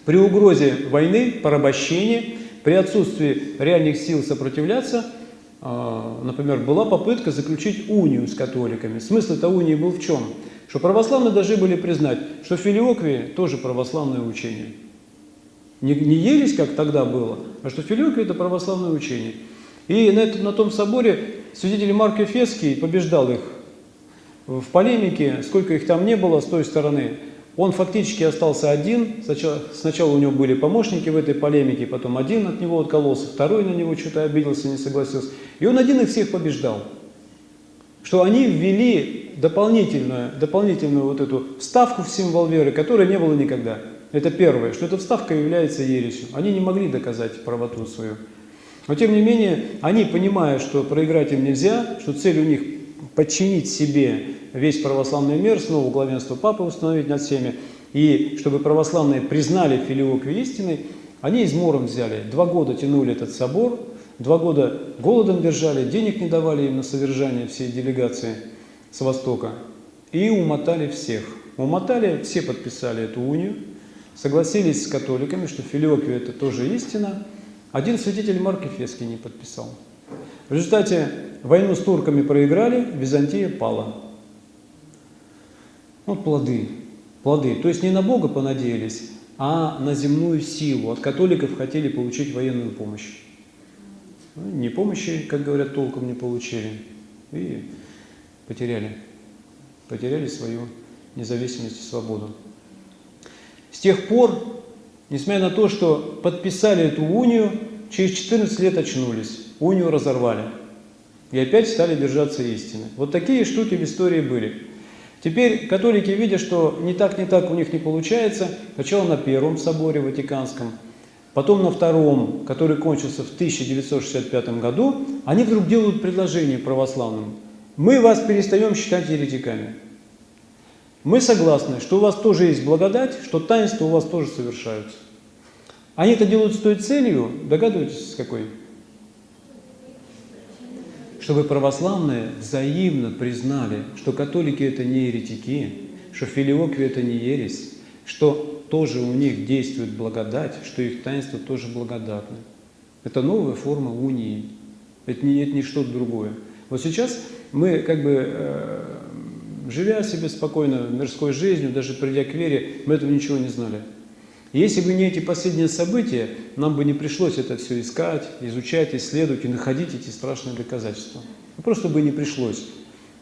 при угрозе войны, порабощения, при отсутствии реальных сил сопротивляться, например, была попытка заключить унию с католиками. Смысл этой унии был в чем? Что православные должны были признать, что филиоквия тоже православное учение. Не ересь, как тогда было, а что филиоквия – это православное учение. И на том соборе святитель Марк Эфесский побеждал их в полемике, сколько их там не было с той стороны. Он фактически остался один. Сначала у него были помощники в этой полемике, потом один от него откололся, второй на него что-то обиделся, не согласился. И он один их всех побеждал. Что они ввели дополнительную вот эту вставку в символ веры, которой не было никогда. Это первое, что эта вставка является ересью. Они не могли доказать правоту свою. Но тем не менее, они, понимая, что проиграть им нельзя, что цель у них подчинить себе весь православный мир, снова главенство Папы установить над всеми, и чтобы православные признали филиоквию истины, они измором взяли. 2 года тянули этот собор, 2 года голодом держали, денег не давали им на содержание всей делегации с Востока, и умотали всех. Умотали, все подписали эту унию, согласились с католиками, что филиоквия – это тоже истина. Один святитель Марк Эфесский не подписал. В результате войну с турками проиграли, Византия пала. Вот плоды. То есть не на Бога понадеялись, а на земную силу. От католиков хотели получить военную помощь. Ни помощи, как говорят, толком не получили. И потеряли свою независимость и свободу. С тех пор, несмотря на то, что подписали эту унию, через 14 лет очнулись, унию разорвали. И опять стали держаться истины. Вот такие штуки в истории были. Теперь католики, видя, что не так у них не получается, сначала на Первом соборе Ватиканском, потом на Втором, который кончился в 1965 году, они вдруг делают предложение православным. Мы вас перестаем считать еретиками. Мы согласны, что у вас тоже есть благодать, что таинства у вас тоже совершаются. Они это делают с той целью, догадываетесь, с какой? Чтобы православные взаимно признали, что католики – это не еретики, что филиоквия – это не ересь, что тоже у них действует благодать, что их таинство тоже благодатно. Это новая форма унии, это не что-то другое. Вот сейчас мы, живя себе спокойно мирской жизнью, даже придя к вере, мы этого ничего не знали. Если бы не эти последние события, нам бы не пришлось это все искать, изучать, исследовать и находить эти страшные доказательства. Просто бы не пришлось.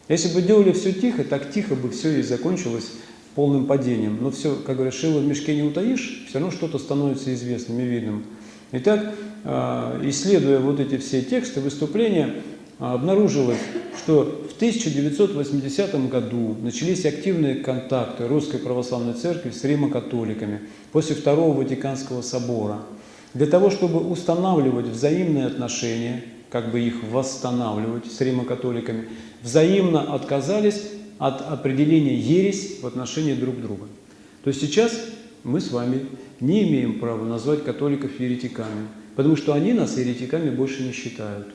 Если бы делали все тихо, так тихо бы все и закончилось полным падением. Но все, как говорят, шило в мешке не утаишь, все равно что-то становится известным и видным. Итак, исследуя вот эти все тексты, выступления, обнаружилось, что в 1980 году начались активные контакты Русской Православной Церкви с римо-католиками после Второго Ватиканского собора. Для того, чтобы устанавливать взаимные отношения, как бы их восстанавливать с римо-католиками, взаимно отказались от определения ересь в отношении друг друга. То есть сейчас мы с вами не имеем права назвать католиков еретиками, потому что они нас еретиками больше не считают.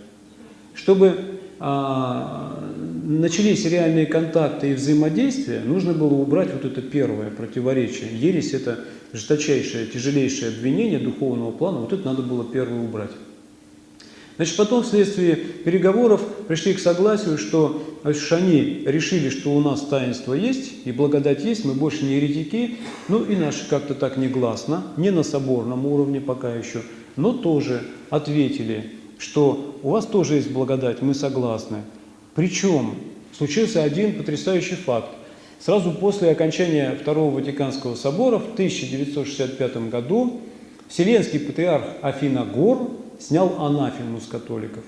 Чтобы начались реальные контакты и взаимодействия, нужно было убрать вот это первое противоречие. Ересь – это жесточайшее, тяжелейшее обвинение духовного плана, вот это надо было первое убрать. Значит, потом вследствие переговоров пришли к согласию, что они решили, что у нас таинство есть и благодать есть, мы больше не еретики, ну и наши как-то так негласно, не на соборном уровне пока еще, но тоже ответили, что у вас тоже есть благодать, мы согласны. Причем случился один потрясающий факт. Сразу после окончания Второго Ватиканского собора в 1965 году Вселенский патриарх Афиногор снял анафему с католиков.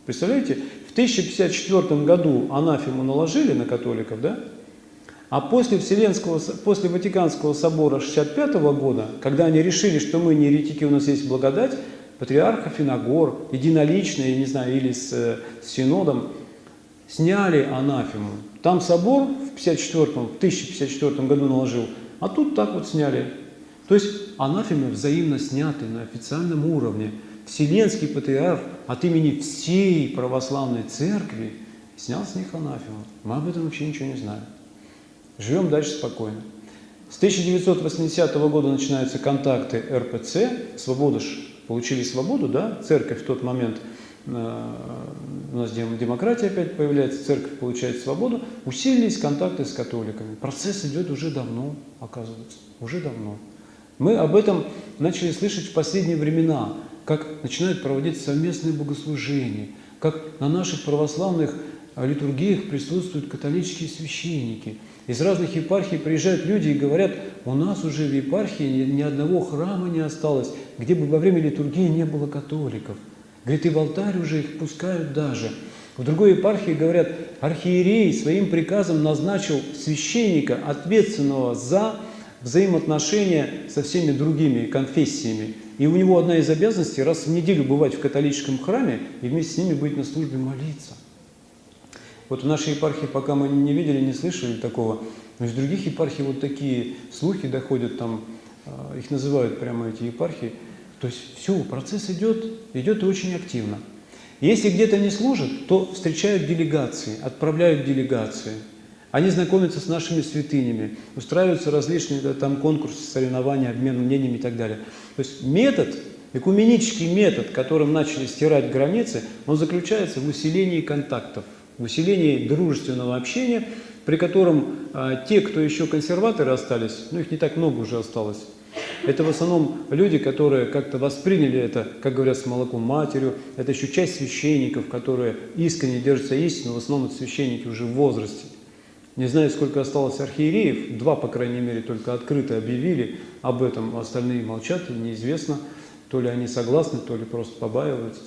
Представляете, в 1054 году анафему наложили на католиков, да? А после Ватиканского собора 1965 года, когда они решили, что мы не еретики, у нас есть благодать, патриарх Афиногор, единолично, я не знаю, или с синодом, сняли анафему. Там собор в 1054 году наложил, а тут так вот сняли. То есть анафемы взаимно сняты на официальном уровне. Вселенский патриарх от имени всей православной церкви снял с них анафему. Мы об этом вообще ничего не знаем. Живем дальше спокойно. С 1980 года начинаются контакты РПЦ. Получили свободу, да? Церковь в тот момент, у нас демократия опять появляется, церковь получает свободу. Усилились контакты с католиками. Процесс идет уже давно, оказывается. Уже давно. Мы об этом начали слышать в последние времена, как начинают проводить совместные богослужения, как на наших православных литургиях присутствуют католические священники. Из разных епархий приезжают люди и говорят, у нас уже в епархии ни одного храма не осталось, где бы во время литургии не было католиков. Говорит, и в алтарь уже их пускают даже. В другой епархии говорят, архиерей своим приказом назначил священника, ответственного за взаимоотношения со всеми другими конфессиями. И у него одна из обязанностей раз в неделю бывать в католическом храме и вместе с ними быть на службе молиться. Вот в нашей епархии пока мы не видели, не слышали такого, но из других епархий вот такие слухи доходят, там их называют прямо эти епархии. То есть все, процесс идет и очень активно. Если где-то не служат, то встречают делегации, отправляют делегации. Они знакомятся с нашими святынями, устраиваются различные там конкурсы, соревнования, обмен мнениями и так далее. То есть метод, экуменический метод, которым начали стирать границы, он заключается в усилении контактов, в усилении дружественного общения, при котором те, кто еще консерваторы остались, ну их не так много уже осталось, это в основном люди, которые как-то восприняли это, как говорят, с молоком матерью, это еще часть священников, которые искренне держатся истины, в основном это священники уже в возрасте. Не знаю, сколько осталось архиереев, 2, по крайней мере, только открыто объявили об этом, остальные молчат, неизвестно, то ли они согласны, то ли просто побаиваются.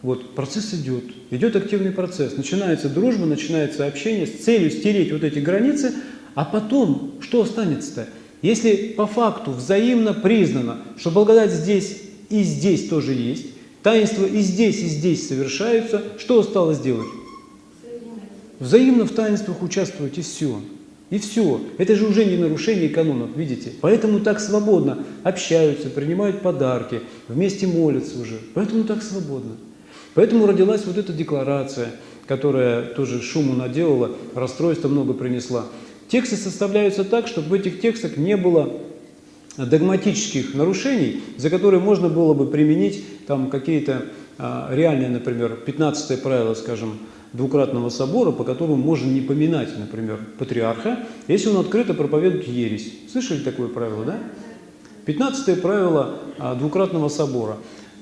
Вот, процесс идет активный процесс, начинается дружба, начинается общение с целью стереть вот эти границы, а потом, что останется-то? Если по факту взаимно признано, что благодать здесь и здесь тоже есть, таинства и здесь совершаются, что осталось делать? Взаимно в таинствах участвовать, и все. И все. Это же уже не нарушение канонов, видите? Поэтому так свободно общаются, принимают подарки, вместе молятся уже. Поэтому так свободно. Поэтому родилась вот эта декларация, которая тоже шуму наделала, расстройства много принесла. Тексты составляются так, чтобы в этих текстах не было догматических нарушений, за которые можно было бы применить там какие-то реальные, например, 15-е правило, скажем, двукратного собора, по которому можно не поминать, например, патриарха, если он открыто проповедует ересь. Слышали такое правило, да? 15-е правило двукратного собора.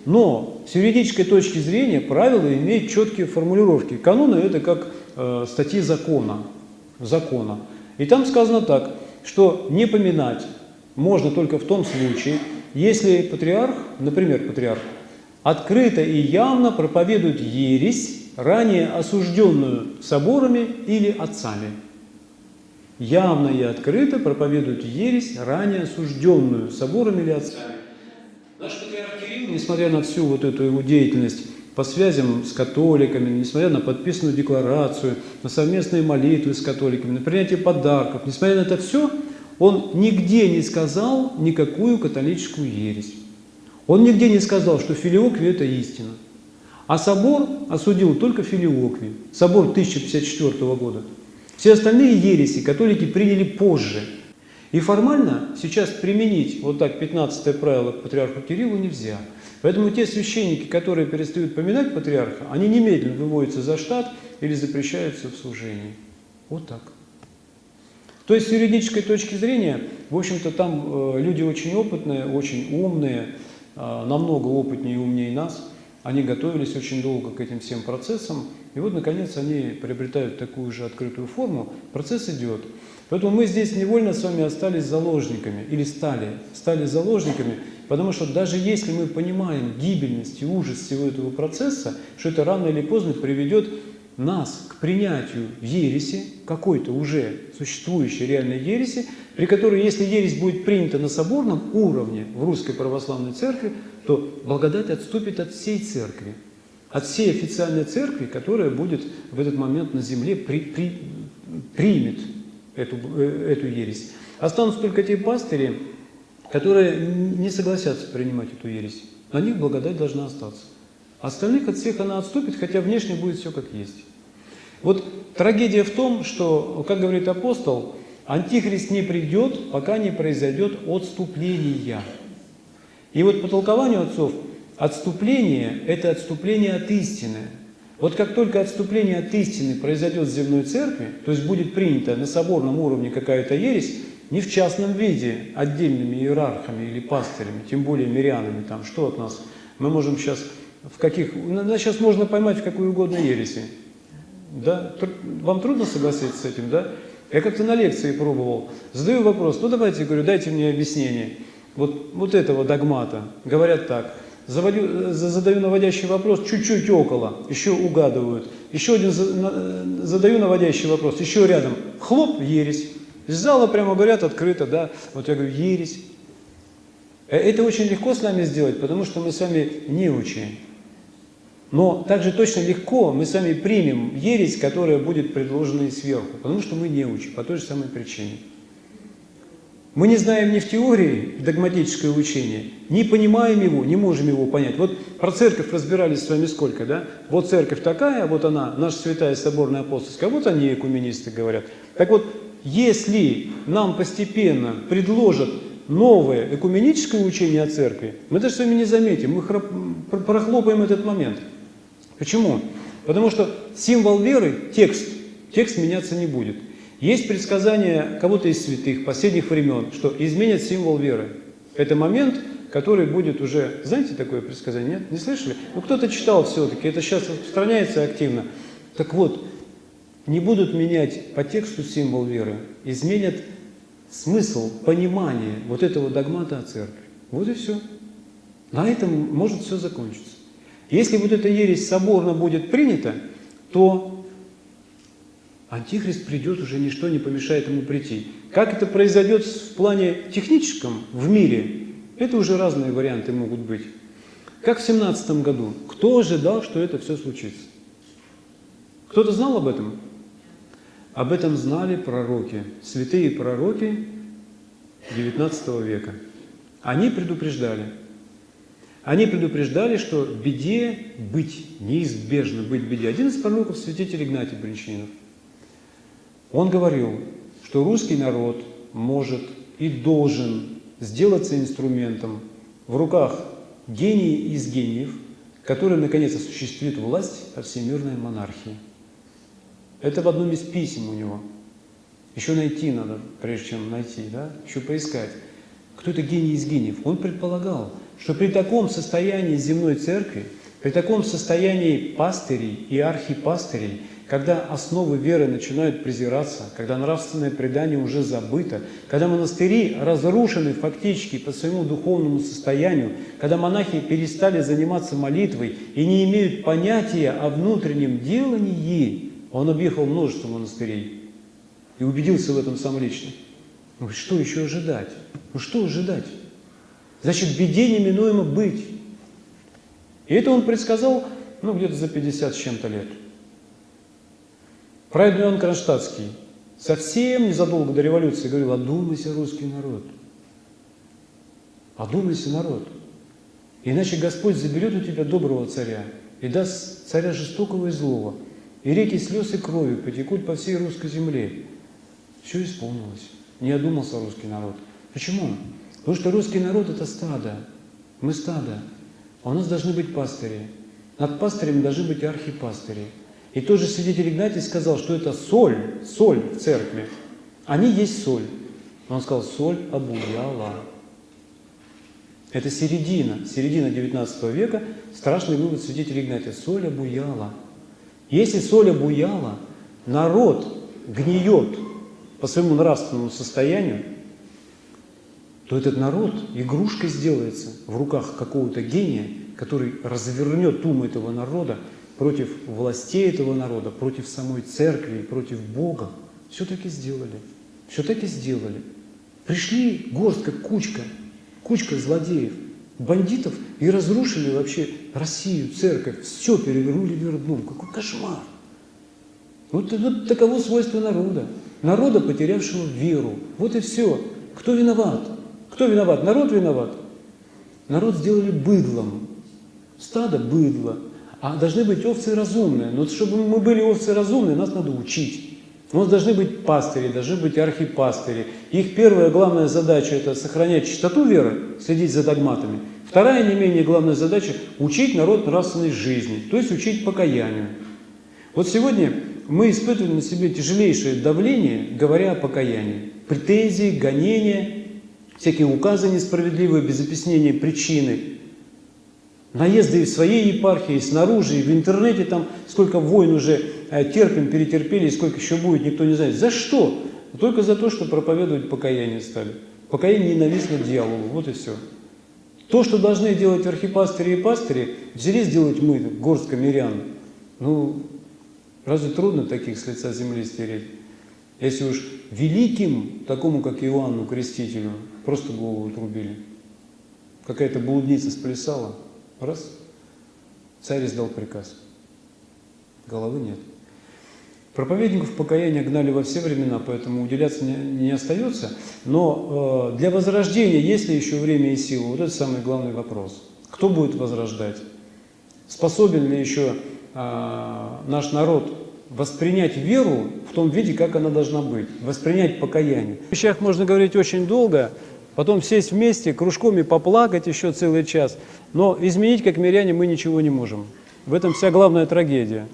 Но с юридической точки зрения правило имеет четкие формулировки. Каноны – это как статьи закона. И там сказано так, что не поминать можно только в том случае, если патриарх, например, патриарх, открыто и явно проповедует ересь, ранее осужденную соборами или отцами. Явно и открыто проповедует ересь, ранее осужденную соборами или отцами. Наш патриарх Кирилл, несмотря на всю вот эту его деятельность по связям с католиками, несмотря на подписанную декларацию, на совместные молитвы с католиками, на принятие подарков, несмотря на это все, он нигде не сказал никакую католическую ересь. Он нигде не сказал, что филиоквия – это истина. А собор осудил только филиоквию. Собор 1054 года. Все остальные ереси католики приняли позже. И формально сейчас применить вот так 15-е правило к патриарху Кириллу нельзя. Поэтому те священники, которые перестают поминать патриарха, они немедленно выводятся за штат или запрещаются в служении. Вот так. То есть с юридической точки зрения, в общем-то, там люди очень опытные, очень умные, намного опытнее и умнее нас. Они готовились очень долго к этим всем процессам. И вот, наконец, они приобретают такую же открытую форму. Процесс идет. Поэтому мы здесь невольно с вами остались заложниками, или стали заложниками, потому что даже если мы понимаем гибельность и ужас всего этого процесса, что это рано или поздно приведет нас к принятию ереси, какой-то уже существующей реальной ереси, при которой, если ересь будет принята на соборном уровне в Русской Православной Церкви, то благодать отступит от всей церкви, от всей официальной церкви, которая будет в этот момент на земле, примет эту ересь. Останутся только те пастыри, которые не согласятся принимать эту ересь. На них благодать должна остаться. Остальных от всех она отступит, хотя внешне будет все как есть. Вот трагедия в том, что, как говорит апостол, антихрист не придет, пока не произойдет отступление. И вот по толкованию отцов, отступление – это отступление от истины. Вот как только отступление от истины произойдет в земной церкви, то есть будет принята на соборном уровне какая-то ересь, не в частном виде отдельными иерархами или пастырями, тем более мирянами, там, что от нас, мы можем сейчас нас сейчас можно поймать в какой угодно ереси. Да? Вам трудно согласиться с этим, да? Я как-то на лекции пробовал, задаю вопрос, ну давайте, говорю, дайте мне объяснение вот этого догмата. Говорят так, задаю наводящий вопрос, чуть-чуть около, еще угадывают. Еще один задаю наводящий вопрос, еще рядом, хлоп, ересь. Из зала прямо говорят открыто, да, вот я говорю, ересь. Это очень легко с нами сделать, потому что мы с вами неучи. Но также точно легко мы с вами примем ересь, которая будет предложена сверху, потому что мы неучи, по той же самой причине. Мы не знаем ни в теории догматическое учение, не понимаем его, не можем его понять. Вот про церковь разбирались с вами сколько, да? Вот церковь такая, вот она, наша святая соборная апостольская, а вот они, экуменисты, говорят. Так вот, если нам постепенно предложат новое экуменическое учение о церкви, мы даже с вами не заметим, мы прохлопаем этот момент. Почему? Потому что символ веры, текст меняться не будет. Есть предсказание кого-то из святых последних времен, что изменят символ веры. Это момент, который будет уже... Знаете такое предсказание? Нет? Не слышали? Ну, кто-то читал все-таки, это сейчас распространяется активно. Так вот, не будут менять по тексту символ веры, изменят смысл, понимание вот этого догмата о церкви. Вот и все. На этом может все закончиться. Если вот эта ересь соборно будет принята, то антихрист придет, уже ничто не помешает ему прийти. Как это произойдет в плане техническом в мире, это уже разные варианты могут быть. Как в 17 году. Кто ожидал, что это все случится? Кто-то знал об этом? Об этом знали пророки, святые пророки XIX века. Они предупреждали. Они предупреждали, что беде быть, неизбежно быть беде. Один из пророков, святитель Игнатий Бринчанинов, он говорил, что русский народ может и должен сделаться инструментом в руках гения из гениев, который, наконец, осуществит власть от всемирной монархии. Это в одном из писем у него. Еще найти надо, прежде чем найти, да? Еще поискать. Кто это гений из гениев? Он предполагал, что при таком состоянии земной церкви, при таком состоянии пастырей и архипастырей, когда основы веры начинают презираться, когда нравственное предание уже забыто, когда монастыри разрушены фактически по своему духовному состоянию, когда монахи перестали заниматься молитвой и не имеют понятия о внутреннем делании, он объехал множество монастырей и убедился в этом сам лично. Ну что еще ожидать? Ну что ожидать? Значит, в беде неминуемо быть. И это он предсказал, где-то за 50 с чем-то лет. Праведный Иоанн Кронштадтский совсем незадолго до революции говорил: одумайся, русский народ. Одумайся, народ. Иначе Господь заберет у тебя доброго царя и даст царя жестокого и злого. И реки слез и крови потекут по всей русской земле. Все исполнилось. Не одумался русский народ. Почему? Потому что русский народ – это стадо. Мы стадо. А у нас должны быть пастыри. Над пастырями должны быть архипастыри. И тот же святитель Игнатий сказал, что это соль в церкви. Они есть соль. Он сказал: соль обуяла. Это середина 19 века, страшный вывод святителя Игнатия. Соль обуяла. Если соль обуяла, народ гниет по своему нравственному состоянию, то этот народ игрушкой сделается в руках какого-то гения, который развернет ум этого народа против властей этого народа, против самой церкви, против Бога. Все-таки сделали. Все-таки сделали. Пришли горстка, кучка злодеев, бандитов и разрушили вообще Россию, церковь. Все перевернули вверх дном. Какой кошмар! Вот таково свойство народа. Народа, потерявшего веру. Вот и все. Кто виноват? Кто виноват? Народ виноват. Народ сделали быдлом. Стадо – быдло. А должны быть овцы разумные. Но чтобы мы были овцы разумные, нас надо учить. У нас должны быть пастыри, должны быть архипастыри. Их первая главная задача – это сохранять чистоту веры, следить за догматами. Вторая, не менее главная задача – учить народ нравственной жизни, то есть учить покаянию. Вот сегодня мы испытываем на себе тяжелейшее давление, говоря о покаянии. Претензии, гонения, всякие указы несправедливые, без объяснения причины. Наезды и в своей епархии, и снаружи, и в интернете, там сколько войн уже терпим, перетерпели, и сколько еще будет, никто не знает. За что? Только за то, что проповедовать покаяние стали. Покаяние ненавистно дьяволу, вот и все. То, что должны делать архипастыри и пастыри, взялись делать мы, горстка мирян. Разве трудно таких с лица земли стереть? Если уж великим, такому как Иоанну Крестителю, просто голову отрубили. Какая-то блудница сплясала, раз, царь издал приказ. Головы нет. Проповедников покаяния гнали во все времена, поэтому уделяться не остается. Но для возрождения есть ли еще время и сила? Вот это самый главный вопрос. Кто будет возрождать? Способен ли еще наш народ воспринять веру в том виде, как она должна быть? Воспринять покаяние. О вещах можно говорить очень долго, потом сесть вместе, кружком и поплакать еще целый час. Но изменить, как миряне, мы ничего не можем. В этом вся главная трагедия.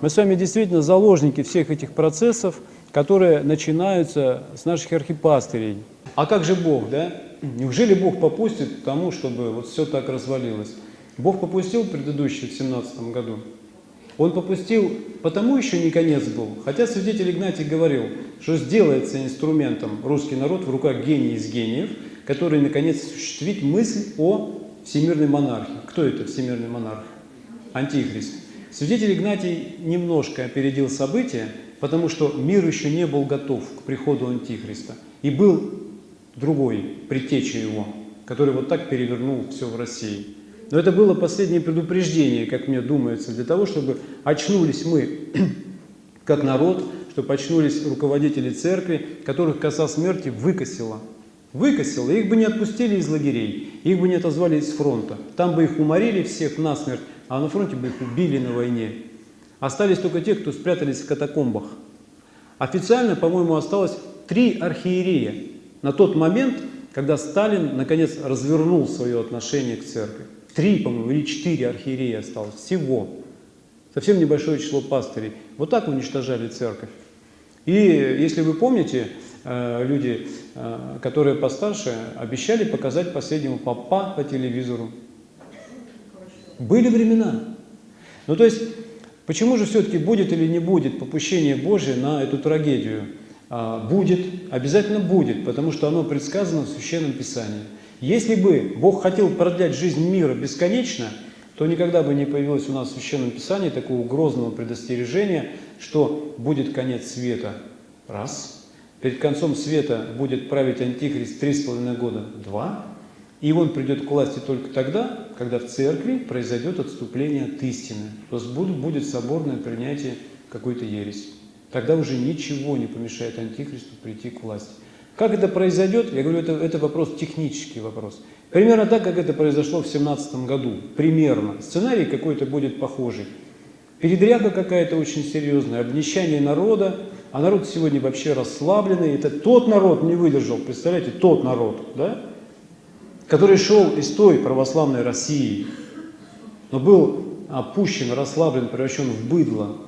Мы с вами действительно заложники всех этих процессов, которые начинаются с наших архипастырей. А как же Бог, да? Неужели Бог попустит к тому, чтобы вот все так развалилось? Бог попустил предыдущий в 17 году. Он попустил, потому еще не конец был. Хотя святитель Игнатий говорил, что сделается инструментом русский народ в руках гения из гениев, который наконец осуществит мысль о всемирной монархии. Кто это всемирный монарх? Антихрист. Святитель Игнатий немножко опередил события, потому что мир еще не был готов к приходу Антихриста. И был другой, предтеча его, который вот так перевернул все в России. Но это было последнее предупреждение, как мне думается, для того, чтобы очнулись мы, как народ, чтобы очнулись руководители церкви, которых коса смерти выкосила. Выкосила, их бы не отпустили из лагерей, их бы не отозвали из фронта. Там бы их уморили всех насмерть, а на фронте бы их убили на войне. Остались только те, кто спрятались в катакомбах. Официально, по-моему, осталось 3 архиерея на тот момент, когда Сталин, наконец, развернул свое отношение к церкви. 3, по-моему, или 4 архиерея осталось всего. Совсем небольшое число пастырей. Вот так уничтожали церковь. И если вы помните, люди, которые постарше, обещали показать последнего попа по телевизору. Были времена. То есть Почему же все-таки будет или не будет попущение Божие на эту трагедию? Будет, обязательно будет, потому что оно предсказано в Священном Писании. Если бы Бог хотел продлять жизнь мира бесконечно, то никогда бы не появилось у нас в Священном Писании такого грозного предостережения, что будет конец света. Раз. Перед концом света будет править Антихрист 3,5 года. Два. И он придет к власти только тогда, когда в церкви произойдет отступление от истины. То есть будет соборное принятие какой-то ереси. Тогда уже ничего не помешает Антихристу прийти к власти. Как это произойдет? Я говорю, это вопрос, технический вопрос. Примерно так, как это произошло в 17 году. Примерно. Сценарий какой-то будет похожий. Передряга какая-то очень серьезная, обнищание народа. А народ сегодня вообще расслабленный. Это тот народ не выдержал, представляете, тот народ, да? Который шел из той православной России, но был опущен, расслаблен, превращен в быдло.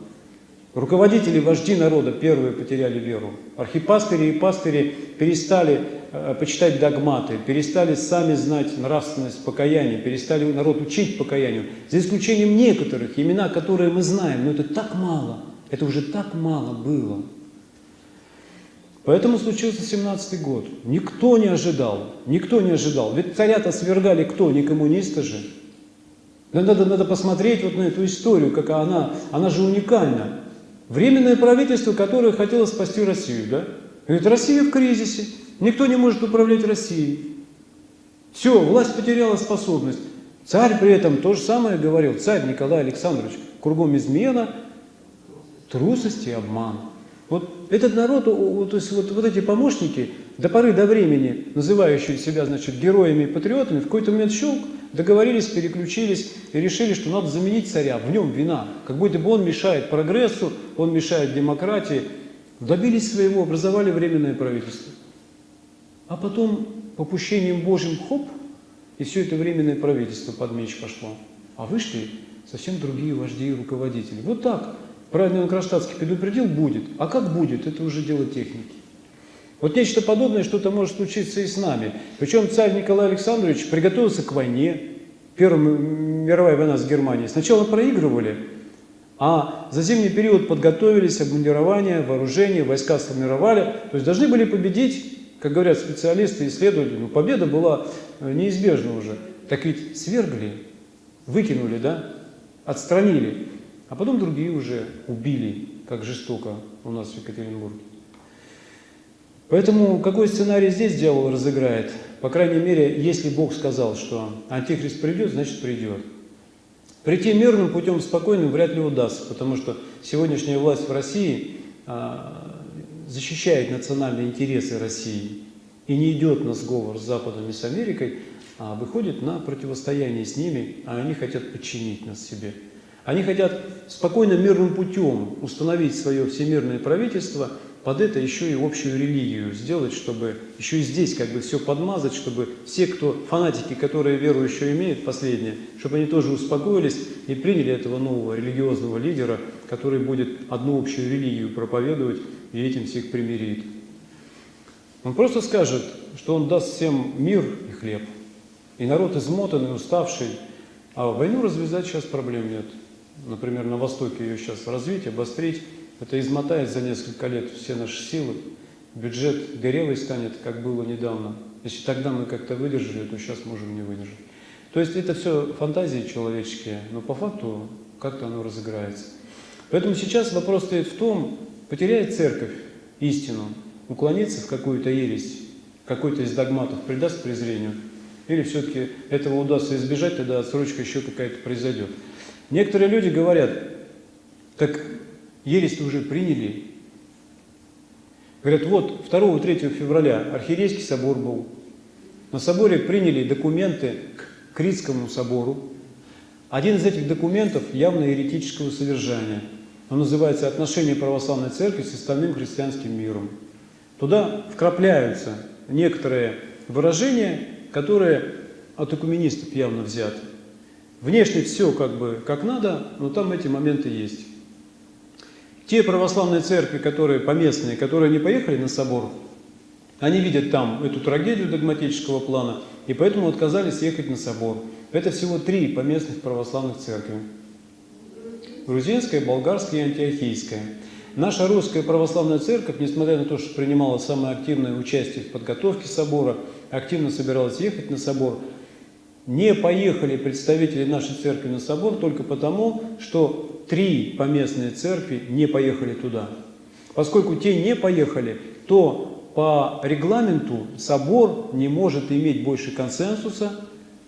Руководители, вожди народа первые потеряли веру. Архипастыри и пастыри перестали почитать догматы, перестали сами знать нравственность покаяния, перестали народ учить покаянию. За исключением некоторых, имена, которые мы знаем, но это так мало, это уже так мало было. Поэтому случился 17-й год. Никто не ожидал, никто не ожидал. Ведь царя-то свергали кто? Не коммунисты же. Надо посмотреть вот на эту историю, как она же уникальна. Временное правительство, которое хотело спасти Россию, да? Говорит, Россия в кризисе, никто не может управлять Россией. Все, власть потеряла способность. Царь при этом то же самое говорил, царь Николай Александрович, кругом измена, трусость и обман. Вот этот народ, то есть вот эти помощники, до поры до времени, называющие себя, значит, героями и патриотами, в какой-то момент щелк, договорились, переключились и решили, что надо заменить царя, в нем вина. Как будто бы он мешает прогрессу, он мешает демократии. Добились своего, образовали временное правительство. А потом, попущением Божьим, хоп, и все это временное правительство под меч пошло. А вышли совсем другие вожди и руководители. Вот так. Правильно он Кронштадтский предупредил, будет. А как будет, это уже дело техники. Вот нечто подобное что-то может случиться и с нами. Причем царь Николай Александрович приготовился к войне. Первая мировая война с Германией. Сначала проигрывали, а за зимний период подготовились, обмундирование, вооружение, войска сформировали. То есть должны были победить, как говорят специалисты, исследователи. Но победа была неизбежна уже. Так ведь свергли, выкинули, да, отстранили. А потом другие уже убили, как жестоко у нас в Екатеринбурге. Поэтому какой сценарий здесь дьявол разыграет? По крайней мере, если Бог сказал, что Антихрист придет, значит придет. Прийти мирным путем, спокойным, вряд ли удастся, потому что сегодняшняя власть в России защищает национальные интересы России и не идет на сговор с Западом и с Америкой, а выходит на противостояние с ними, а они хотят подчинить нас себе. Они хотят спокойно, мирным путем установить свое всемирное правительство, под это еще и общую религию сделать, чтобы еще и здесь как бы все подмазать, чтобы все, кто фанатики, которые веру еще имеют, последние, чтобы они тоже успокоились и приняли этого нового религиозного лидера, который будет одну общую религию проповедовать и этим всех примирит. Он просто скажет, что он даст всем мир и хлеб. И народ измотанный, уставший, а войну развязать сейчас проблем нет. Например, на Востоке ее сейчас развить, обострить, это измотает за несколько лет все наши силы. Бюджет дырявый станет, как было недавно. Если тогда мы как-то выдержали, то сейчас можем не выдержать. То есть это все фантазии человеческие, но по факту как-то оно разыграется. Поэтому сейчас вопрос стоит в том, потеряет церковь истину, уклонится в какую-то ересь, какой-то из догматов предаст презрению, или все-таки этого удастся избежать, тогда отсрочка еще какая-то произойдет. Некоторые люди говорят, так ересь-то уже приняли. Говорят, вот 2-3 февраля Архиерейский собор был. На соборе приняли документы к Критскому собору. Один из этих документов явно еретического содержания. Он называется «Отношения православной церкви с остальным христианским миром». Туда вкрапляются некоторые выражения, которые от экуменистов явно взяты. Внешне все как бы как надо, но там эти моменты есть. Те православные церкви, которые поместные, которые не поехали на собор, они видят там эту трагедию догматического плана, и поэтому отказались ехать на собор. Это всего 3 поместных православных церкви. грузинская, болгарская и антиохийская. Наша русская православная церковь, несмотря на то, что принимала самое активное участие в подготовке собора, активно собиралась ехать на собор, не поехали представители нашей церкви на собор только потому, что 3 поместные церкви не поехали туда. Поскольку те не поехали, то по регламенту собор не может иметь больше консенсуса,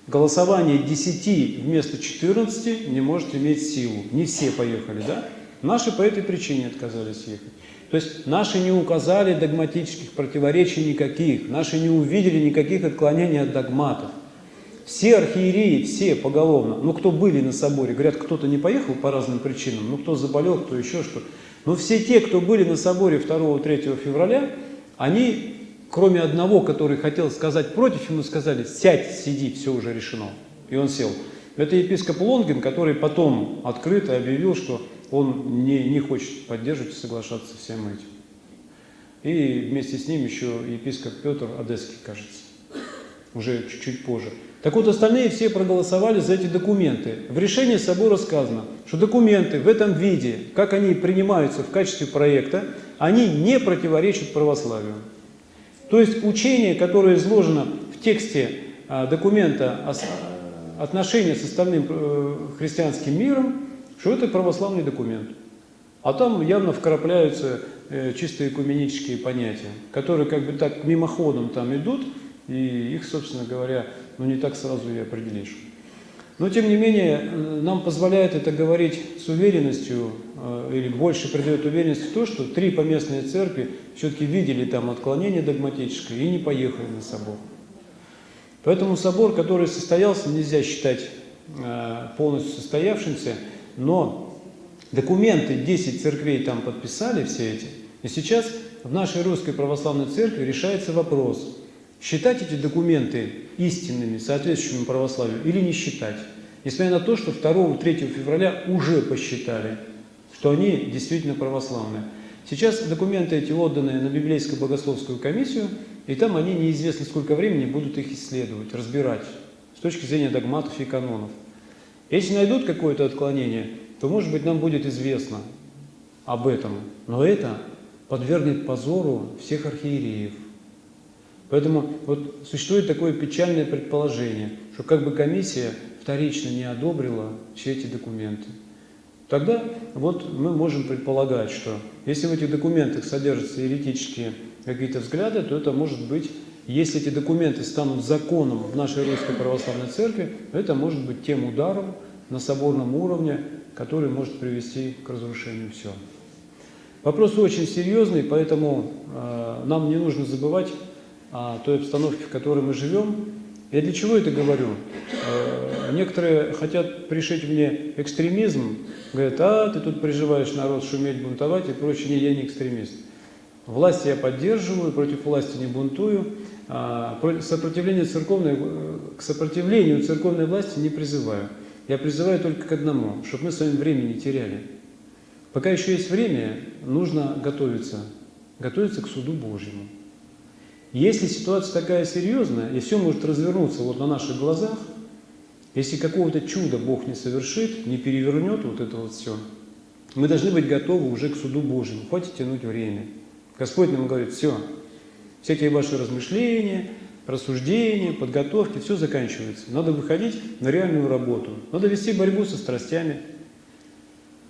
голосование 10 вместо 14 не может иметь силу. Не все поехали, да? Наши по этой причине отказались ехать. То есть наши не указали догматических противоречий никаких, наши не увидели никаких отклонений от догматов. Все архиереи, все поголовно, ну кто были на соборе, говорят, кто-то не поехал по разным причинам, ну кто заболел, кто еще что. Но все те, кто были на соборе 2-3 февраля, они, кроме одного, который хотел сказать против, ему сказали: сядь, сиди, все уже решено. И он сел. Это епископ Лонгин, который потом открыто объявил, что он не хочет поддерживать и соглашаться со всем этим. И вместе с ним еще епископ Петр Одесский, кажется, уже чуть-чуть позже. Так вот, остальные все проголосовали за эти документы. В решении собора сказано, что документы в этом виде, как они принимаются в качестве проекта, они не противоречат православию. То есть учение, которое изложено в тексте документа отношения с остальным христианским миром, что это православный документ. А там явно вкрапляются чисто экуменические понятия, которые как бы так мимоходом там идут, и их, собственно говоря, ну не так сразу и определишь. Но, тем не менее, нам позволяет это говорить с уверенностью, или больше придает уверенности то, что 3 поместные церкви все-таки видели там отклонение догматическое и не поехали на собор. Поэтому собор, который состоялся, нельзя считать полностью состоявшимся, но документы 10 церквей там подписали все эти, и сейчас в нашей русской православной церкви решается вопрос, считать эти документы истинными, соответствующими православию, или не считать. Несмотря на то, что 2-3 февраля уже посчитали, что они действительно православные. Сейчас документы эти отданы на библейско-богословскую комиссию, и там они неизвестно сколько времени будут их исследовать, разбирать с точки зрения догматов и канонов. Если найдут какое-то отклонение, то, может быть, нам будет известно об этом. Но это подвергнет позору всех архиереев. Поэтому вот существует такое печальное предположение, что как бы комиссия вторично не одобрила все эти документы. Тогда вот мы можем предполагать, что если в этих документах содержатся еретические какие-то взгляды, то это может быть, если эти документы станут законом в нашей Русской Православной Церкви, это может быть тем ударом на соборном уровне, который может привести к разрушению всего. Вопрос очень серьезный, поэтому нам не нужно забывать о той обстановке, в которой мы живем. Я для чего это говорю? Некоторые хотят пришить мне экстремизм, говорят, ты тут призываешь народ шуметь, бунтовать и прочее. Не, я не экстремист. Власть я поддерживаю, против власти не бунтую, к сопротивлению церковной власти не призываю. Я призываю только к одному, чтобы мы с вами время не теряли. Пока еще есть время, нужно готовиться к суду Божьему. Если ситуация такая серьезная, и все может развернуться вот на наших глазах, если какого-то чуда Бог не совершит, не перевернет вот это вот все, мы должны быть готовы уже к суду Божьему. Хватит тянуть время. Господь нам говорит, все, всякие ваши размышления, рассуждения, подготовки, все заканчивается. Надо выходить на реальную работу. Надо вести борьбу со страстями.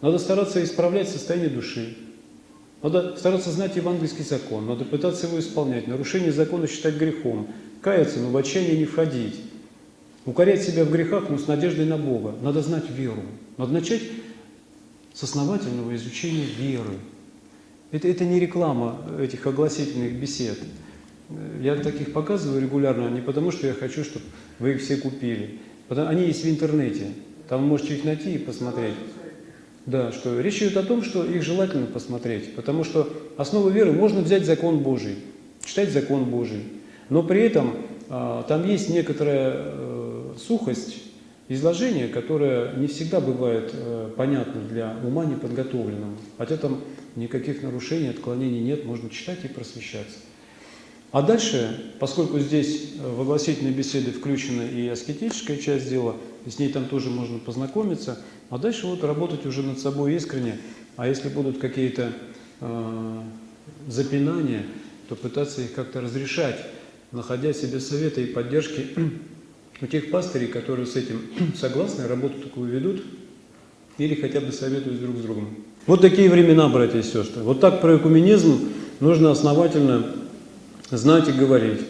Надо стараться исправлять состояние души. Надо стараться знать евангельский закон, надо пытаться его исполнять, нарушение закона считать грехом, каяться, но в отчаяние не входить, укорять себя в грехах, но с надеждой на Бога. Надо знать веру. Надо начать с основательного изучения веры. Это не реклама этих огласительных бесед. Я таких показываю регулярно не потому, что я хочу, чтобы вы их все купили. Они есть в интернете. Там вы можете их найти и посмотреть. Да, что речь идет о том, что их желательно посмотреть, потому что основу веры можно взять закон Божий, читать закон Божий, но при этом там есть некоторая сухость изложения, которая не всегда бывает понятна для ума неподготовленного, хотя там никаких нарушений, отклонений нет, можно читать и просвещаться. А дальше, поскольку здесь в огласительные беседы включена и аскетическая часть дела, и с ней там тоже можно познакомиться, а дальше вот работать уже над собой искренне. А если будут какие-то запинания, то пытаться их как-то разрешать, находя себе советы и поддержки у тех пастырей, которые с этим согласны, работу такую ведут, или хотя бы советуют друг с другом. Вот такие времена, братья и сестры. Вот так про экуменизм нужно основательно знать и говорить.